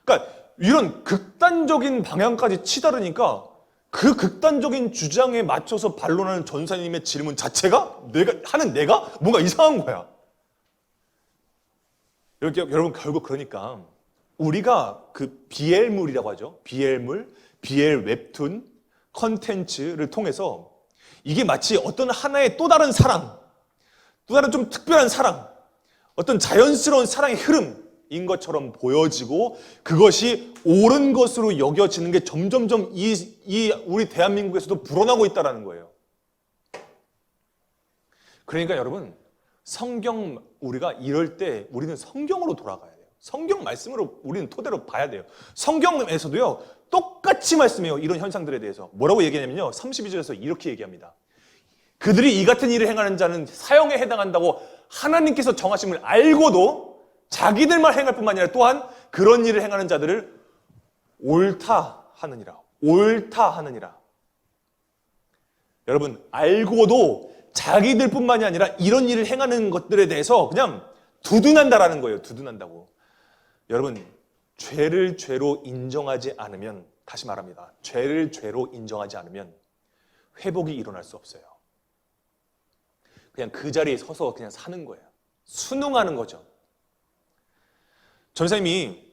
그러니까 이런 극단적인 방향까지 치달으니까 그 극단적인 주장에 맞춰서 반론하는 전사님의 질문 자체가 내가 뭔가 이상한 거야. 여러분 결국 그러니까 우리가 그 BL물이라고 하죠. BL물, BL 웹툰, 컨텐츠를 통해서 이게 마치 어떤 하나의 또 다른 사랑, 또 다른 좀 특별한 사랑, 어떤 자연스러운 사랑의 흐름인 것처럼 보여지고 그것이 옳은 것으로 여겨지는 게 점점점 우리 대한민국에서도 불어나고 있다는 거예요. 그러니까 여러분, 성경 우리가 이럴 때 우리는 성경으로 돌아가야 돼요. 성경 말씀으로 우리는 토대로 봐야 돼요. 성경에서도요 똑같이 말씀해요. 이런 현상들에 대해서 뭐라고 얘기하냐면요 32절에서 이렇게 얘기합니다. 그들이 이 같은 일을 행하는 자는 사형에 해당한다고 하나님께서 정하심을 알고도 자기들만 행할 뿐만 아니라 또한 그런 일을 행하는 자들을 옳다 하느니라. 옳다 하느니라. 여러분, 알고도 자기들 뿐만이 아니라 이런 일을 행하는 것들에 대해서 그냥 두둔한다라는 거예요. 두둔한다고. 여러분, 죄를 죄로 인정하지 않으면, 다시 말합니다. 죄를 죄로 인정하지 않으면 회복이 일어날 수 없어요. 그냥 그 자리에 서서 그냥 사는 거예요. 순응하는 거죠. 전사님이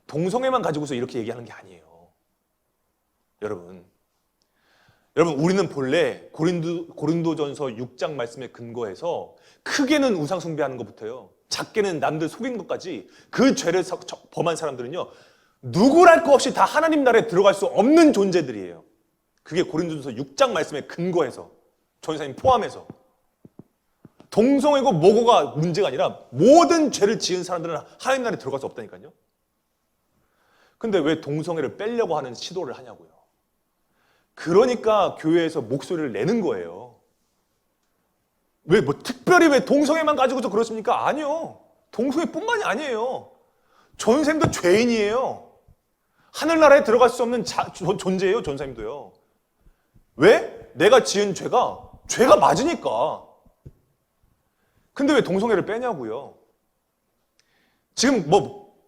동성애만 가지고서 이렇게 얘기하는 게 아니에요. 여러분, 우리는 본래 고린도전서 6장 말씀에 근거해서 크게는 우상 숭배하는 것부터요, 작게는 남들 속인 것까지 그 죄를 범한 사람들은요 누구랄 것 없이 다 하나님 나라에 들어갈 수 없는 존재들이에요. 그게 고린도전서 6장 말씀에 근거해서 전사님 포함해서 동성애고 뭐고가 문제가 아니라 모든 죄를 지은 사람들은 하나님 나라에 들어갈 수 없다니까요. 근데 왜 동성애를 빼려고 하는 시도를 하냐고요. 그러니까 교회에서 목소리를 내는 거예요. 왜 특별히 왜 동성애만 가지고서 그렇습니까? 아니요. 동성애뿐만이 아니에요. 전생도 죄인이에요. 하늘나라에 들어갈 수 없는 존재예요. 전사님도요. 왜? 내가 지은 죄가 맞으니까. 근데 왜 동성애를 빼냐고요. 지금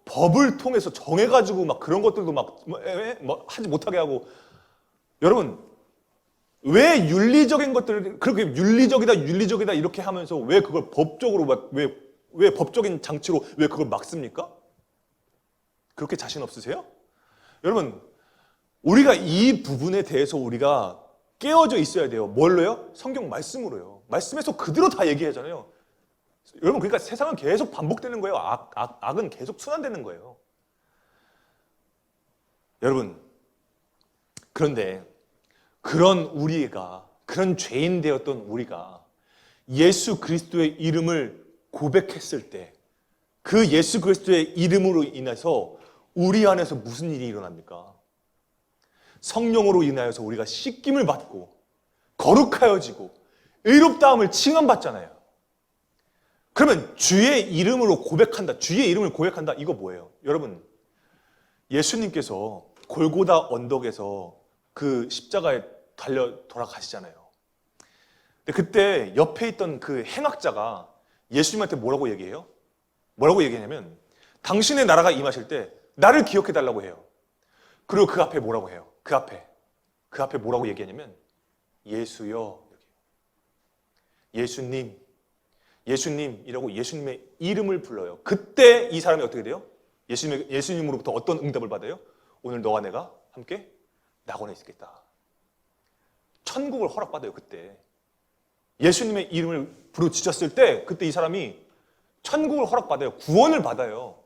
법을 통해서 정해가지고 막 그런 것들도 하지 못하게 하고. 여러분, 왜 윤리적인 것들을 그렇게 윤리적이다 이렇게 하면서 왜 그걸 법적으로 왜 법적인 장치로 왜 그걸 막습니까? 그렇게 자신 없으세요? 여러분, 우리가 이 부분에 대해서 우리가 깨어져 있어야 돼요. 뭘로요? 성경 말씀으로요. 말씀에서 그대로 다 얘기하잖아요. 여러분, 그러니까 세상은 계속 반복되는 거예요. 악은 계속 순환되는 거예요. 여러분, 그런데 그런 죄인 되었던 우리가 예수 그리스도의 이름을 고백했을 때 그 예수 그리스도의 이름으로 인해서 우리 안에서 무슨 일이 일어납니까? 성령으로 인하여서 우리가 씻김을 받고 거룩하여지고 의롭다함을 칭함받잖아요. 그러면 주의 이름으로 고백한다. 주의 이름을 고백한다. 이거 뭐예요? 여러분, 예수님께서 골고다 언덕에서 그 십자가에 돌아가시잖아요. 근데 그때 옆에 있던 그 행악자가 예수님한테 뭐라고 얘기해요? 뭐라고 얘기하냐면 당신의 나라가 임하실 때 나를 기억해달라고 해요. 그리고 그 앞에 뭐라고 해요? 그 앞에 뭐라고 얘기하냐면 예수여, 예수님이라고 예수님의 이름을 불러요. 그때 이 사람이 어떻게 돼요? 예수님으로부터 어떤 응답을 받아요? 오늘 너와 내가 함께 낙원에 있겠다. 천국을 허락받아요. 그때 예수님의 이름을 부르짖었을 때 그때 이 사람이 천국을 허락받아요. 구원을 받아요.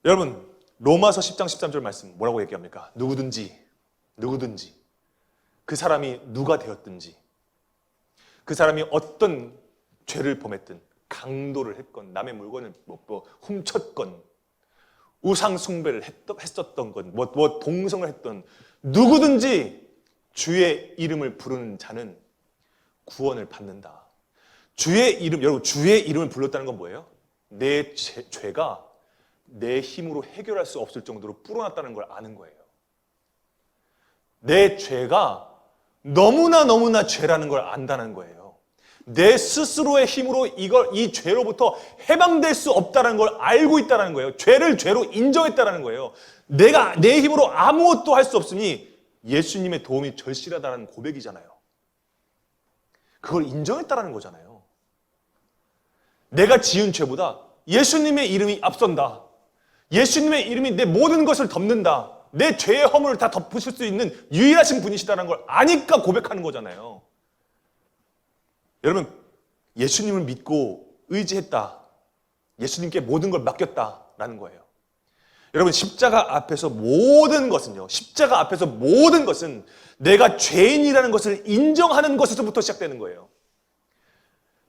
여러분, 로마서 10장 13절 말씀 뭐라고 얘기합니까? 누구든지 그 사람이 누가 되었든지, 그 사람이 어떤 죄를 범했든, 강도를 했건, 남의 물건을 훔쳤건, 우상 숭배를 했었던 건, 동성을 했던, 누구든지 주의 이름을 부르는 자는 구원을 받는다. 여러분, 주의 이름을 불렀다는 건 뭐예요? 내 죄가 내 힘으로 해결할 수 없을 정도로 불어났다는 걸 아는 거예요. 내 죄가 너무나 죄라는 걸 안다는 거예요. 내 스스로의 힘으로 이 죄로부터 해방될 수 없다는 걸 알고 있다는 거예요. 죄를 죄로 인정했다는 거예요. 내가 내 힘으로 아무것도 할 수 없으니 예수님의 도움이 절실하다는 고백이잖아요. 그걸 인정했다는 거잖아요. 내가 지은 죄보다 예수님의 이름이 앞선다. 예수님의 이름이 내 모든 것을 덮는다. 내 죄의 허물을 다 덮으실 수 있는 유일하신 분이시다는 걸 아니까 고백하는 거잖아요. 여러분, 예수님을 믿고 의지했다. 예수님께 모든 걸 맡겼다라는 거예요. 여러분, 십자가 앞에서 모든 것은 내가 죄인이라는 것을 인정하는 것에서부터 시작되는 거예요.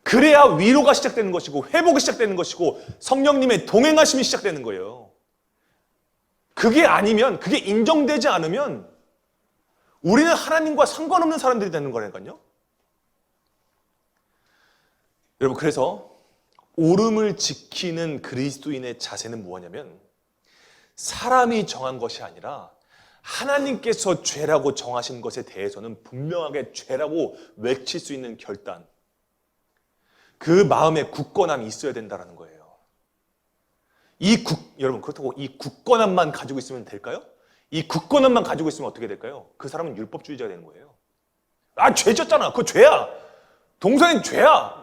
그래야 위로가 시작되는 것이고, 회복이 시작되는 것이고, 성령님의 동행하심이 시작되는 거예요. 그게 아니면, 그게 인정되지 않으면 우리는 하나님과 상관없는 사람들이 되는 거라니까요. 여러분, 그래서 옳음을 지키는 그리스도인의 자세는 무엇이냐면, 사람이 정한 것이 아니라 하나님께서 죄라고 정하신 것에 대해서는 분명하게 죄라고 외칠 수 있는 결단, 그 마음의 굳건함이 있어야 된다는 거예요. 여러분, 그렇다고 이 굳건함만 가지고 있으면 될까요? 이 굳건함만 가지고 있으면 어떻게 될까요? 그 사람은 율법주의자가 되는 거예요. 죄 졌잖아. 그거 죄야. 동성애는 죄야.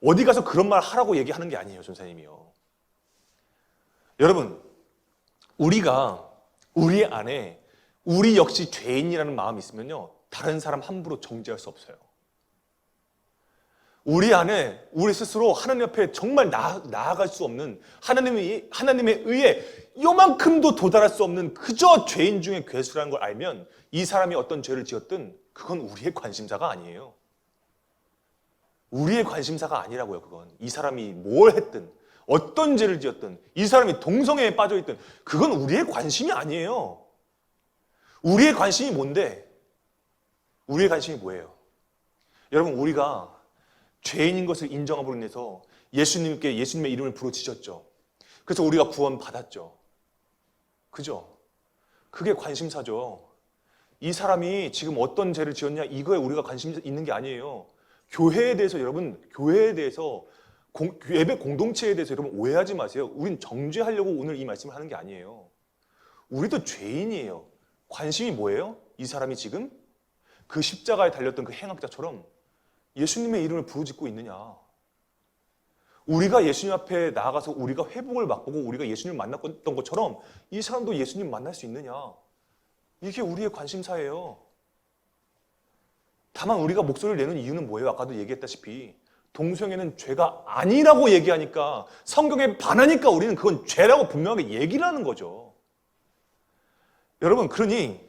어디 가서 그런 말 하라고 얘기하는 게 아니에요, 전사님이요. 여러분, 우리 안에 우리 역시 죄인이라는 마음이 있으면요, 다른 사람 함부로 정죄할 수 없어요. 우리 안에 우리 스스로 하나님 앞에 정말 나아갈 수 없는, 하나님의 의에 요만큼도 도달할 수 없는 그저 죄인 중에 괴수라는 걸 알면 이 사람이 어떤 죄를 지었든 그건 우리의 관심사가 아니에요. 우리의 관심사가 아니라고요. 그건 이 사람이 뭘 했든 어떤 죄를 지었든 이 사람이 동성애에 빠져있든 그건 우리의 관심이 아니에요. 우리의 관심이 뭔데? 우리의 관심이 뭐예요? 여러분, 우리가 죄인인 것을 인정함으로 인해서 예수님의 이름을 부르짖었죠. 그래서 우리가 구원 받았죠. 그죠? 그게 관심사죠. 이 사람이 지금 어떤 죄를 지었냐, 이거에 우리가 관심이 있는 게 아니에요. 교회에 대해서 예배 공동체에 대해서 여러분 오해하지 마세요. 우린 정죄하려고 오늘 이 말씀을 하는 게 아니에요. 우리도 죄인이에요. 관심이 뭐예요? 이 사람이 지금 그 십자가에 달렸던 그 행악자처럼 예수님의 이름을 부르짖고 있느냐. 우리가 예수님 앞에 나아가서 우리가 회복을 맛보고 우리가 예수님을 만났던 것처럼 이 사람도 예수님 만날 수 있느냐. 이게 우리의 관심사예요. 다만 우리가 목소리를 내는 이유는 뭐예요? 아까도 얘기했다시피 동성애는 죄가 아니라고 얘기하니까, 성경에 반하니까 우리는 그건 죄라고 분명하게 얘기를 하는 거죠. 여러분, 그러니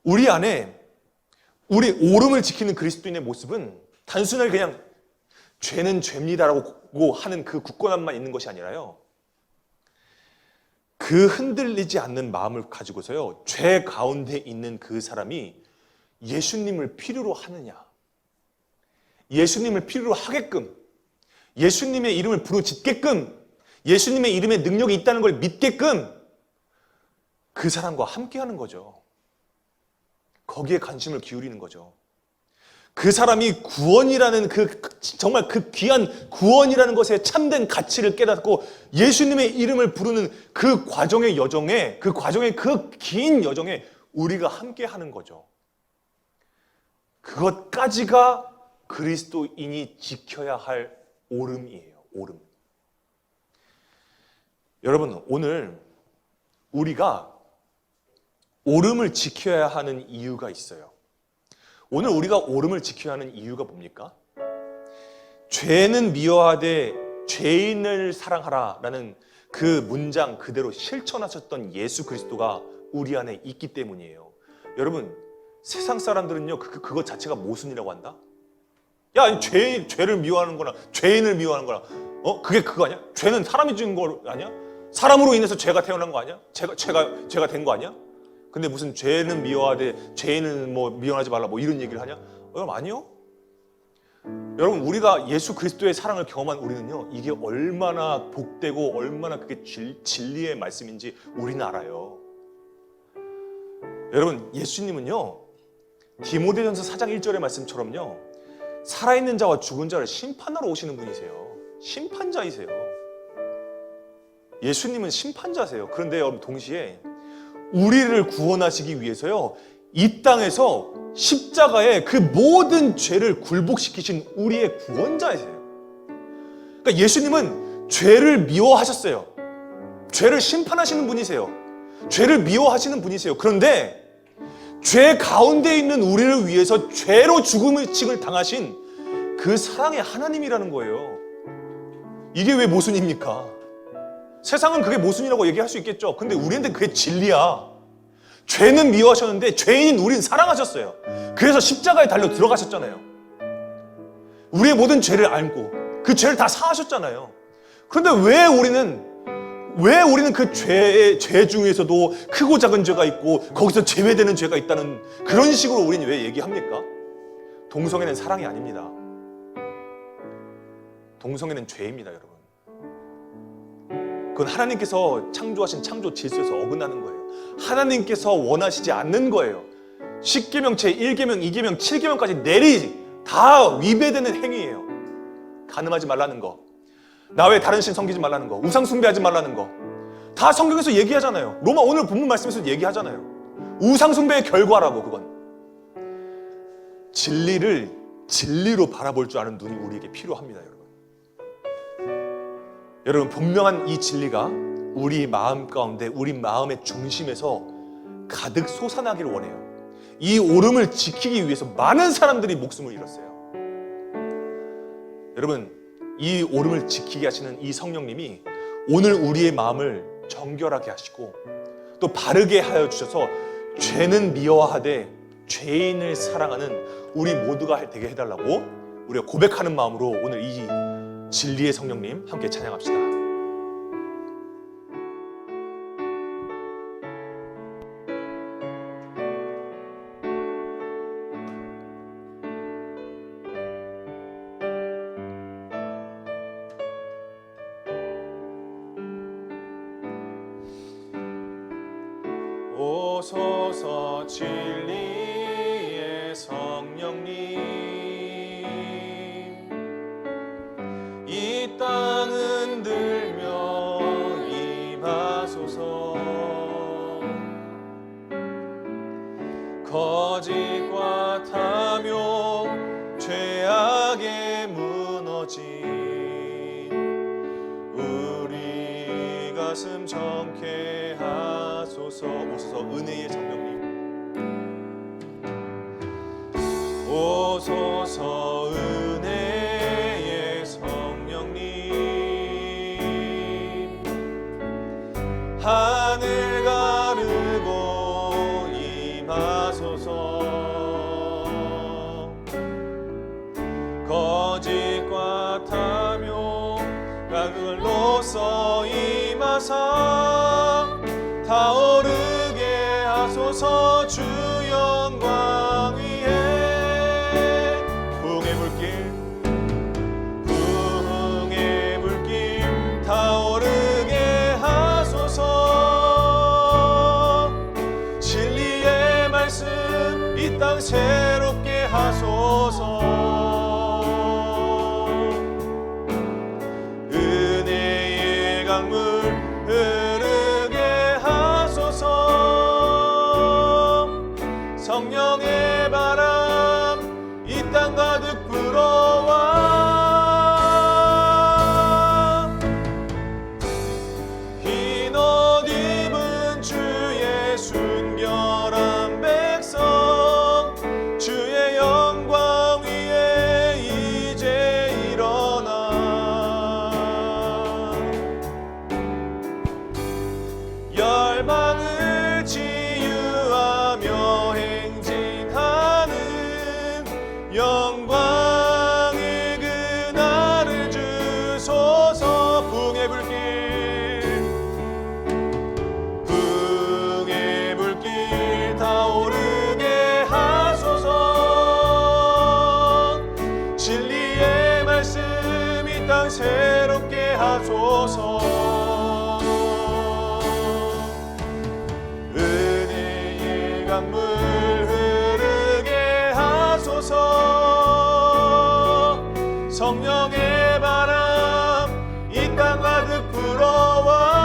우리 안에 우리 옳음을 지키는 그리스도인의 모습은 단순하게 그냥 죄는 죄입니다라고 하는 그 굳건함만 있는 것이 아니라요, 그 흔들리지 않는 마음을 가지고서요, 죄 가운데 있는 그 사람이 예수님을 필요로 하느냐, 예수님을 필요로 하게끔, 예수님의 이름을 부르짖게끔, 예수님의 이름에 능력이 있다는 걸 믿게끔 그 사람과 함께하는 거죠. 거기에 관심을 기울이는 거죠. 그 사람이 구원이라는 정말 그 귀한 구원이라는 것에 참된 가치를 깨닫고 예수님의 이름을 부르는 그 과정의 여정에, 그 긴 여정에 우리가 함께하는 거죠. 그것까지가 그리스도인이 지켜야 할 옳음이에요. 옳음. 여러분, 오늘 우리가 옳음을 지켜야 하는 이유가 있어요. 오늘 우리가 옳음을 지켜야 하는 이유가 뭡니까? 죄는 미워하되 죄인을 사랑하라라는 그 문장 그대로 실천하셨던 예수 그리스도가 우리 안에 있기 때문이에요. 여러분, 세상 사람들은요 그것 자체가 모순이라고 한다. 야, 아니, 죄를 미워하는 거나 죄인을 미워하는 거나 그게 그거 아니야? 죄는 사람이 지은 거 아니야? 사람으로 인해서 죄가 태어난 거 아니야? 죄가 된 거 아니야? 근데 무슨 죄는 미워하되 죄인은 뭐 미워하지 말라 뭐 이런 얘기를 하냐? 여러분, 아니요. 여러분, 우리가 예수 그리스도의 사랑을 경험한 우리는요 이게 얼마나 복되고 얼마나 그게 진리의 말씀인지 우리는 알아요. 여러분, 예수님은요 디모데전서 4장 1절의 말씀처럼요 살아있는 자와 죽은 자를 심판하러 오시는 분이세요. 심판자이세요. 예수님은 심판자세요. 그런데 여러분, 동시에 우리를 구원하시기 위해서요 이 땅에서 십자가에 그 모든 죄를 굴복시키신 우리의 구원자이세요. 그러니까 예수님은 죄를 미워하셨어요. 죄를 심판하시는 분이세요. 죄를 미워하시는 분이세요. 그런데 죄 가운데 있는 우리를 위해서 죄로 죽음을 당하신 그 사랑의 하나님이라는 거예요. 이게 왜 모순입니까? 세상은 그게 모순이라고 얘기할 수 있겠죠. 근데 우리한테 그게 진리야. 죄는 미워하셨는데 죄인인 우리는 사랑하셨어요. 그래서 십자가에 달려 들어가셨잖아요. 우리의 모든 죄를 안고 그 죄를 다 사하셨잖아요. 그런데 왜 우리는 그 죄 중에서도 크고 작은 죄가 있고 거기서 제외되는 죄가 있다는 그런 식으로 우리는 왜 얘기합니까? 동성애는 사랑이 아닙니다. 동성애는 죄입니다, 여러분. 그건 하나님께서 창조하신 창조 질서에서 어긋나는 거예요. 하나님께서 원하시지 않는 거예요. 10계명, 제1계명, 2계명, 7계명까지 내리 다 위배되는 행위예요. 간음하지 말라는 거, 나 외에 다른 신 섬기지 말라는 거, 우상 숭배하지 말라는 거, 다 성경에서 얘기하잖아요. 로마 오늘 본문 말씀에서 얘기하잖아요. 우상 숭배의 결과라고. 그건 진리를 진리로 바라볼 줄 아는 눈이 우리에게 필요합니다, 여러분. 여러분, 분명한 이 진리가 우리 마음 가운데, 우리 마음의 중심에서 가득 솟아나기를 원해요. 이 오름을 지키기 위해서 많은 사람들이 목숨을 잃었어요. 여러분, 이 오름을 지키게 하시는 이 성령님이 오늘 우리의 마음을 정결하게 하시고 또 바르게 하여 주셔서 죄는 미워하되 죄인을 사랑하는 우리 모두가 되게 해달라고 우리가 고백하는 마음으로 오늘 이 진리의 성령님 함께 찬양합시다. 오소서 진리의 성령님, 이 땅 흔들며 임하소서. 거짓과 탐욕 죄악에 무너진 우리 가슴 정케 하소서. 오소서 은혜의 성령님, 오소서 은혜의 성령님, 하늘 가르고 임하소서. 거짓과 탐욕 가글로서 임하사 타오르게 하소서. 주 영광 위에 부흥의 불길 타오르게 하소서. 진리의 말씀 이 땅 새롭게 하소서. 은혜의 강물 흐르게 하소서. 열방을 치유하며 행진하는 영광의 그날을 주소서. 붕의 불길 타오르게 하소서. 진리의 말씀 이 땅 새롭게 하소서. 은혜의 강물 흐르게 하소서. 성령의 바람 이 땅 가득 불어와.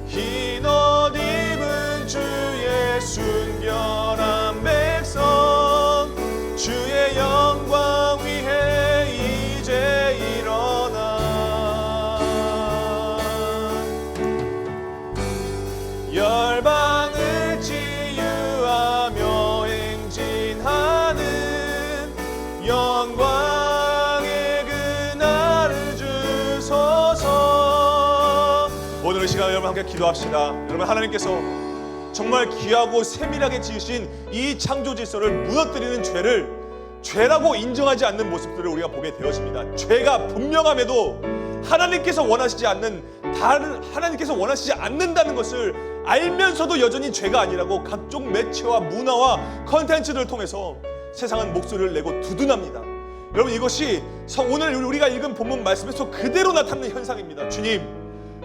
흰 옷 입은 주의 순결한 백성, 주의 영광 위에 이제 일어나. 열방을 치유하며 행진하는 영광의 그날을 주소서. 오늘 이 시간 여러분 함께 기도합시다. 여러분, 하나님께서 정말 귀하고 세밀하게 지으신 이 창조 질서를 무너뜨리는 죄라고 인정하지 않는 모습들을 우리가 보게 되어집니다. 죄가 분명함에도 하나님께서 원하시지 않는다는 것을 알면서도 여전히 죄가 아니라고 각종 매체와 문화와 컨텐츠들을 통해서 세상은 목소리를 내고 두둔합니다. 여러분, 이것이 오늘 우리가 읽은 본문 말씀에서 그대로 나타나는 현상입니다. 주님,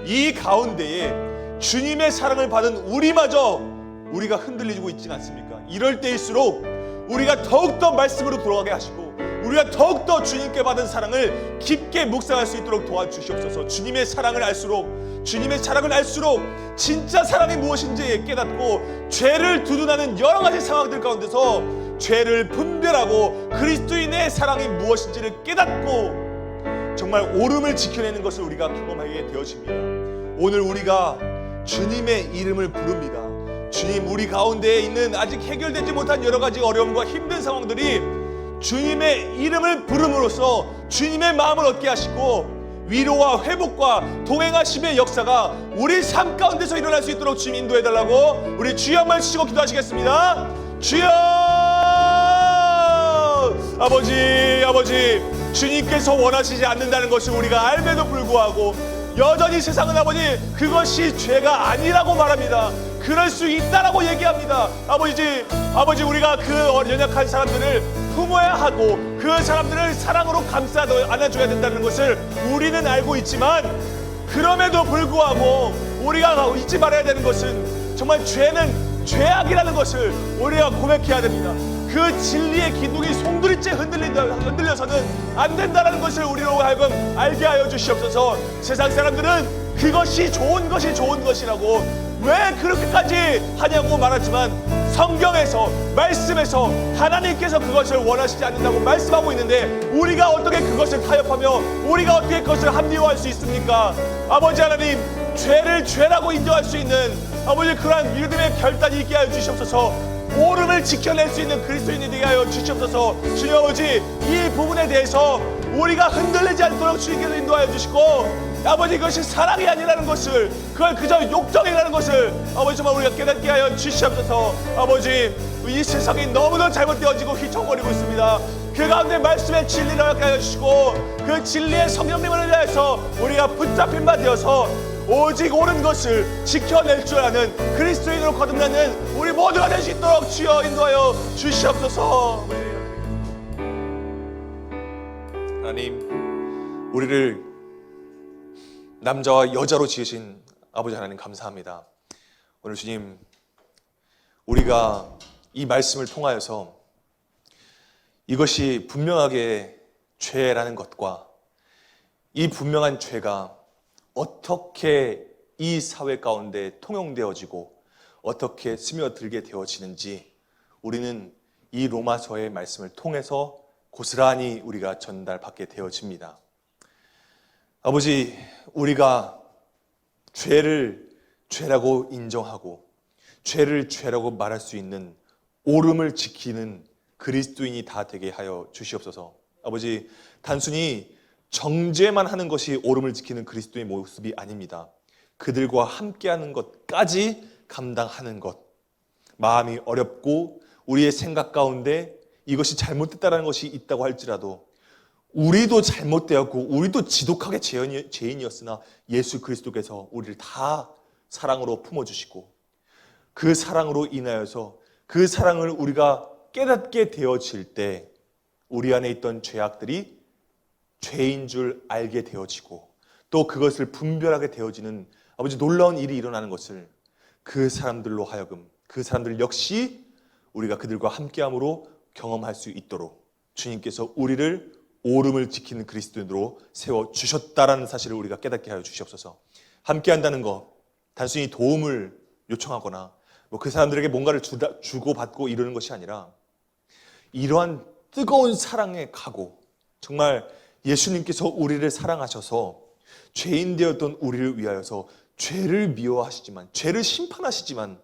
이 가운데에 주님의 사랑을 받은 우리가 흔들리고 있지는 않습니까? 이럴 때일수록 우리가 더욱더 말씀으로 돌아가게 하시고 우리가 더욱더 주님께 받은 사랑을 깊게 묵상할 수 있도록 도와주시옵소서. 주님의 사랑을 알수록 진짜 사랑이 무엇인지 깨닫고 죄를 두둔하는 여러 가지 상황들 가운데서 죄를 분별하고 그리스도인의 사랑이 무엇인지를 깨닫고 정말 오름을 지켜내는 것을 우리가 경험하게 되어집니다. 오늘 우리가 주님의 이름을 부릅니다. 주님, 우리 가운데에 있는 아직 해결되지 못한 여러 가지 어려움과 힘든 상황들이 주님의 이름을 부름으로써 주님의 마음을 얻게 하시고 위로와 회복과 동행하심의 역사가 우리 삶 가운데서 일어날 수 있도록 주님 인도해달라고 우리 주여 한번 치시고 기도하시겠습니다. 주여! 아버지, 주님께서 원하시지 않는다는 것을 우리가 알매도 불구하고 여전히 세상은 아버지 그것이 죄가 아니라고 말합니다. 그럴 수 있다라고 얘기합니다. 아버지, 우리가 그 연약한 사람들을 품어야 하고 그 사람들을 사랑으로 감싸 안아줘야 된다는 것을 우리는 알고 있지만, 그럼에도 불구하고 우리가 잊지 말아야 되는 것은 정말 죄는 죄악이라는 것을 우리가 고백해야 됩니다. 그 진리의 기둥이 송두리째 흔들려서는 안 된다는 것을 우리로 하여금 알게 하여 주시옵소서. 세상 사람들은 그것이 좋은 것이라고 왜 그렇게까지 하냐고 말하지만 성경에서 말씀에서 하나님께서 그것을 원하시지 않는다고 말씀하고 있는데 우리가 어떻게 그것을 타협하며 우리가 어떻게 그것을 합리화할 수 있습니까? 아버지 하나님, 죄를 죄라고 인정할 수 있는 아버지 그러한 믿음의 결단이 있게 하여 주시옵소서. 오름을 지켜낼 수 있는 그리스도인이 되게 하여 주시옵소서. 주님 아버지, 이 부분에 대해서 우리가 흔들리지 않도록 주님께서 인도하여 주시고, 아버지 그것이 사랑이 아니라는 것을, 그걸 그저 욕정이라는 것을 아버지 정말 우리가 깨닫게 하여 주시옵소서. 아버지, 이 세상이 너무도 잘못되어지고 휘청거리고 있습니다. 그 가운데 말씀의 진리를 하게 하여 주시고 그 진리의 성령님을 위하여서 우리가 붙잡힌 바 되어서 오직 옳은 것을 지켜낼 줄 아는 그리스도인으로 거듭나는 우리 모두가 될 수 있도록 주여 인도하여 주시옵소서. 하나님, 우리를 남자와 여자로 지으신 아버지 하나님 감사합니다. 오늘 주님, 우리가 이 말씀을 통하여서 이것이 분명하게 죄라는 것과 이 분명한 죄가 어떻게 이 사회 가운데 통용되어지고 어떻게 스며들게 되어지는지 우리는 이 로마서의 말씀을 통해서 고스란히 우리가 전달받게 되어집니다. 아버지, 우리가 죄를 죄라고 인정하고 죄를 죄라고 말할 수 있는 옳음을 지키는 그리스도인이 다 되게 하여 주시옵소서. 아버지, 단순히 정죄만 하는 것이 오름을 지키는 그리스도의 모습이 아닙니다. 그들과 함께하는 것까지 감당하는 것. 마음이 어렵고 우리의 생각 가운데 이것이 잘못됐다는 것이 있다고 할지라도 우리도 잘못되었고 우리도 지독하게 죄인이었으나 예수 그리스도께서 우리를 다 사랑으로 품어주시고 그 사랑으로 인하여서 그 사랑을 우리가 깨닫게 되어질 때 우리 안에 있던 죄악들이 죄인 줄 알게 되어지고 또 그것을 분별하게 되어지는 아버지 놀라운 일이 일어나는 것을 그 사람들로 하여금 그 사람들 역시 우리가 그들과 함께함으로 경험할 수 있도록 주님께서 우리를 오름을 지키는 그리스도인으로 세워주셨다라는 사실을 우리가 깨닫게 하여 주시옵소서. 함께한다는 것, 단순히 도움을 요청하거나 그 사람들에게 뭔가를 주고받고 이러는 것이 아니라 이러한 뜨거운 사랑의 각오, 정말 예수님께서 우리를 사랑하셔서 죄인 되었던 우리를 위하여서 죄를 미워하시지만 죄를 심판하시지만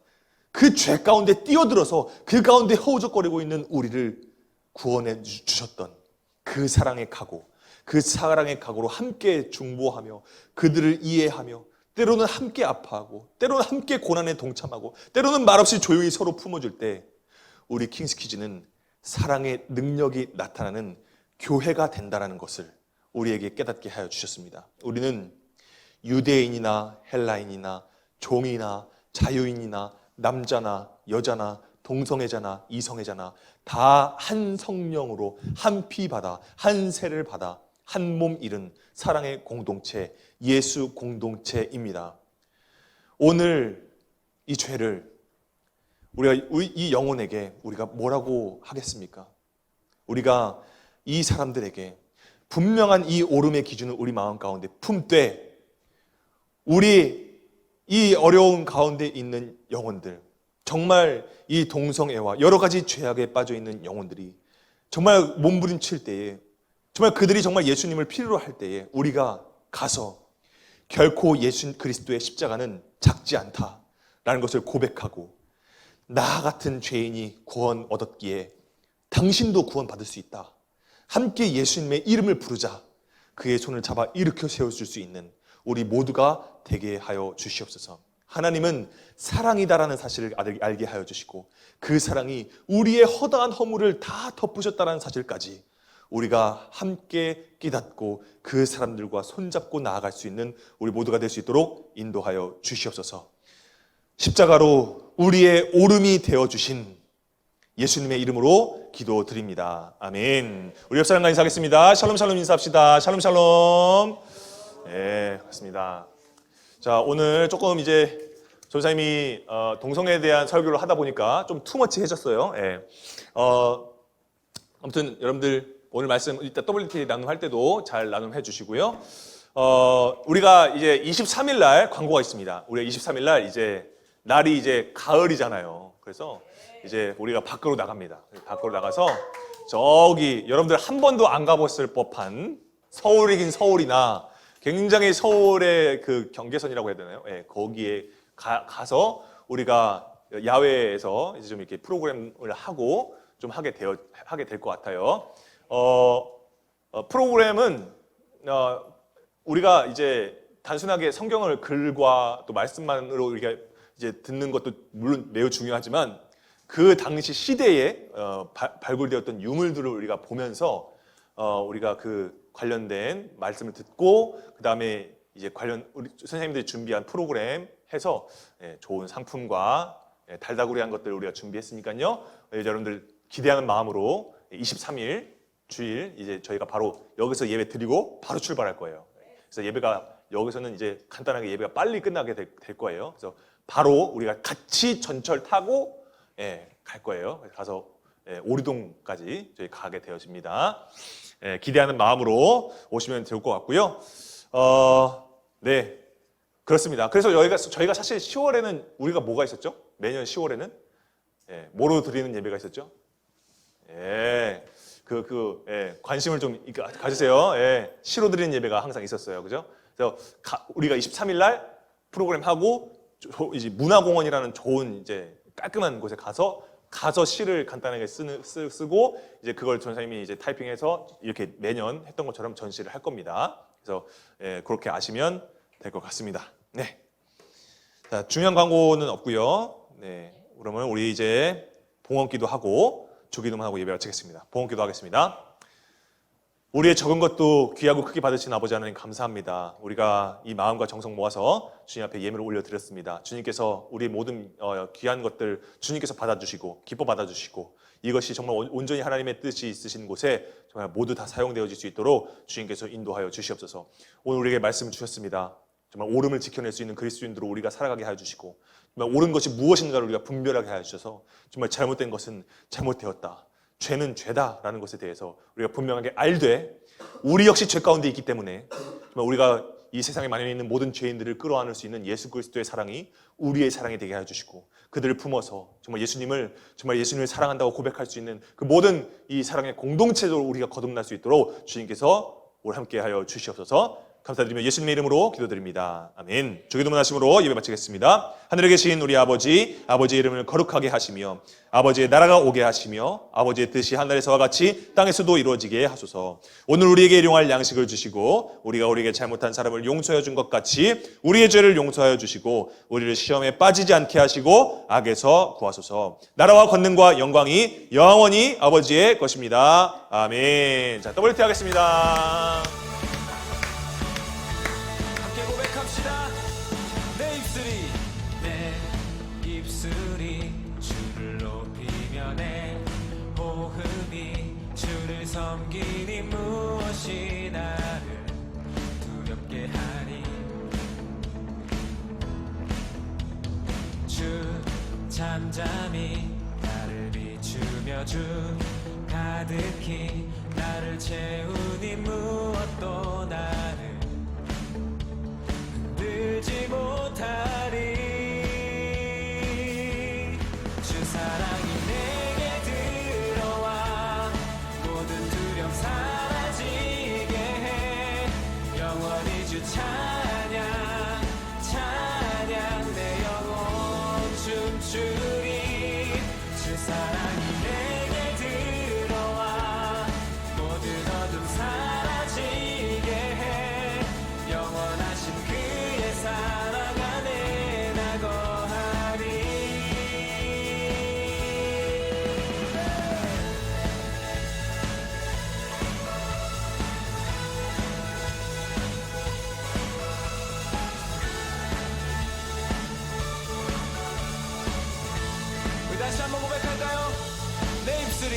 그 죄 가운데 뛰어들어서 그 가운데 허우적거리고 있는 우리를 구원해 주셨던 그 사랑의 각오, 그 사랑의 각오로 함께 중보하며 그들을 이해하며 때로는 함께 아파하고 때로는 함께 고난에 동참하고 때로는 말없이 조용히 서로 품어줄 때 우리 킹스키즈는 사랑의 능력이 나타나는 교회가 된다는 것을 우리에게 깨닫게 하여 주셨습니다. 우리는 유대인이나 헬라인이나 종이나 자유인이나 남자나 여자나 동성애자나 이성애자나 다 한 성령으로 한 피 받아 한 세를 받아 한 몸 이룬 사랑의 공동체 예수 공동체입니다. 오늘 이 죄를 우리가 이 영혼에게 우리가 뭐라고 하겠습니까? 우리가 이 사람들에게 분명한 이 오름의 기준을 우리 마음 가운데 품되 우리 이 어려운 가운데 있는 영혼들 정말 이 동성애와 여러 가지 죄악에 빠져 있는 영혼들이 정말 몸부림칠 때에 정말 그들이 정말 예수님을 필요로 할 때에 우리가 가서 결코 예수 그리스도의 십자가는 작지 않다라는 것을 고백하고 나 같은 죄인이 구원 얻었기에 당신도 구원 받을 수 있다. 함께 예수님의 이름을 부르자. 그의 손을 잡아 일으켜 세워줄 수 있는 우리 모두가 되게 하여 주시옵소서. 하나님은 사랑이다라는 사실을 알게 하여 주시고 그 사랑이 우리의 허다한 허물을 다 덮으셨다는 사실까지 우리가 함께 깨닫고 그 사람들과 손잡고 나아갈 수 있는 우리 모두가 될 수 있도록 인도하여 주시옵소서. 십자가로 우리의 오름이 되어주신 예수님의 이름으로 기도드립니다. 아멘. 우리 옆 사람과 인사하겠습니다. 샬롬 샬롬 인사합시다. 샬롬 샬롬. 네, 맞습니다. 자, 오늘 조금 이제 전사님이 동성애에 대한 설교를 하다 보니까 좀 투머치해졌어요. 예. 아무튼 여러분들 오늘 말씀 이따 WT 나눔할 때도 잘 나눔해 주시고요. 우리가 이제 23일 날 광고가 있습니다. 우리가 23일 날 이제 날이 이제 가을이잖아요. 그래서 이제 우리가 밖으로 나갑니다. 밖으로 나가서 저기 여러분들 한 번도 안 가봤을 법한 서울이긴 서울이나 굉장히 서울의 그 경계선이라고 해야 되나요? 예, 거기에 가서 우리가 야외에서 이제 좀 이렇게 프로그램을 하고 좀 하게 될 것 같아요. 프로그램은 우리가 이제 단순하게 성경을 글과 또 말씀만으로 우리가 이제 듣는 것도 물론 매우 중요하지만 그 당시 시대에 발굴되었던 유물들을 우리가 보면서 우리가 그 관련된 말씀을 듣고 그 다음에 이제 우리 선생님들이 준비한 프로그램 해서 좋은 상품과 달다구리한 것들을 우리가 준비했으니까요. 여러분들 기대하는 마음으로 23일 주일 이제 저희가 바로 여기서 예배 드리고 바로 출발할 거예요. 그래서 예배가 여기서는 이제 간단하게 예배가 빨리 끝나게 될 거예요. 그래서 바로 우리가 같이 전철 타고 갈 거예요. 가서 오리동까지 저희 가게 되었습니다. 기대하는 마음으로 오시면 좋을 것 같고요. 네, 그렇습니다. 그래서 저희가 사실 10월에는 우리가 뭐가 있었죠? 매년 10월에는 뭐로 드리는 예배가 있었죠? 관심을 좀 가지세요. 시로 드리는 예배가 항상 있었어요. 그죠? 그래서 우리가 23일 날 프로그램 하고 이제 문화공원이라는 좋은 이제 깔끔한 곳에 가서 가서 시를 간단하게 쓰고 이제 그걸 전사님이 이제 타이핑해서 이렇게 매년 했던 것처럼 전시를 할 겁니다. 그래서 그렇게 아시면 될 것 같습니다. 네. 자, 중요한 광고는 없고요. 네. 그러면 우리 이제 봉헌기도 하고 주기도만 하고 예배 마치겠습니다. 봉헌기도 하겠습니다. 우리의 적은 것도 귀하고 크게 받으신 아버지 하나님 감사합니다. 우리가 이 마음과 정성 모아서 주님 앞에 예물을 올려드렸습니다. 주님께서 우리의 모든 귀한 것들 주님께서 받아주시고 기뻐 받아주시고 이것이 정말 온전히 하나님의 뜻이 있으신 곳에 정말 모두 다 사용되어질 수 있도록 주님께서 인도하여 주시옵소서. 오늘 우리에게 말씀을 주셨습니다. 정말 옳음을 지켜낼 수 있는 그리스도인으로 우리가 살아가게 하여 주시고 정말 옳은 것이 무엇인가를 우리가 분별하게 하여 주셔서 정말 잘못된 것은 잘못되었다. 죄는 죄다라는 것에 대해서 우리가 분명하게 알되 우리 역시 죄 가운데 있기 때문에 정말 우리가 이 세상에 만연해 있는 모든 죄인들을 끌어안을 수 있는 예수 그리스도의 사랑이 우리의 사랑이 되게 하여 주시고 그들을 품어서 정말 예수님을 사랑한다고 고백할 수 있는 그 모든 이 사랑의 공동체로 우리가 거듭날 수 있도록 주님께서 오늘 함께 하여 주시옵소서. 감사드리며 예수님의 이름으로 기도드립니다. 아멘. 주기도문 하심으로 예배 마치겠습니다. 하늘에 계신 우리 아버지의 이름을 거룩하게 하시며 아버지의 나라가 오게 하시며 아버지의 뜻이 하늘에서와 같이 땅에서도 이루어지게 하소서. 오늘 우리에게 일용할 양식을 주시고 우리가 우리에게 잘못한 사람을 용서해 준 것 같이 우리의 죄를 용서하여 주시고 우리를 시험에 빠지지 않게 하시고 악에서 구하소서. 나라와 권능과 영광이 영원히 아버지의 것입니다. 아멘. 자, WT 하겠습니다. 내 입술이 주를 높이며 내 호흡이 주를 섬기니 무엇이 나를 두렵게 하리. 주 잠잠히 나를 비추며 주 가득히 나를 채우니 무엇도 나를 흔들지 못하리. 주 사랑이 내게 들어와 모든 두려움 사라지게 해. 영원히 주 찬양 찬양 내 영혼 춤추리. 주 사랑이 내게 들어와 모든 어둠 사라지게 해. 영원하신 그의 사랑 안에 나 거하리. 우리 다시 한번 고백할까요? 내 입술이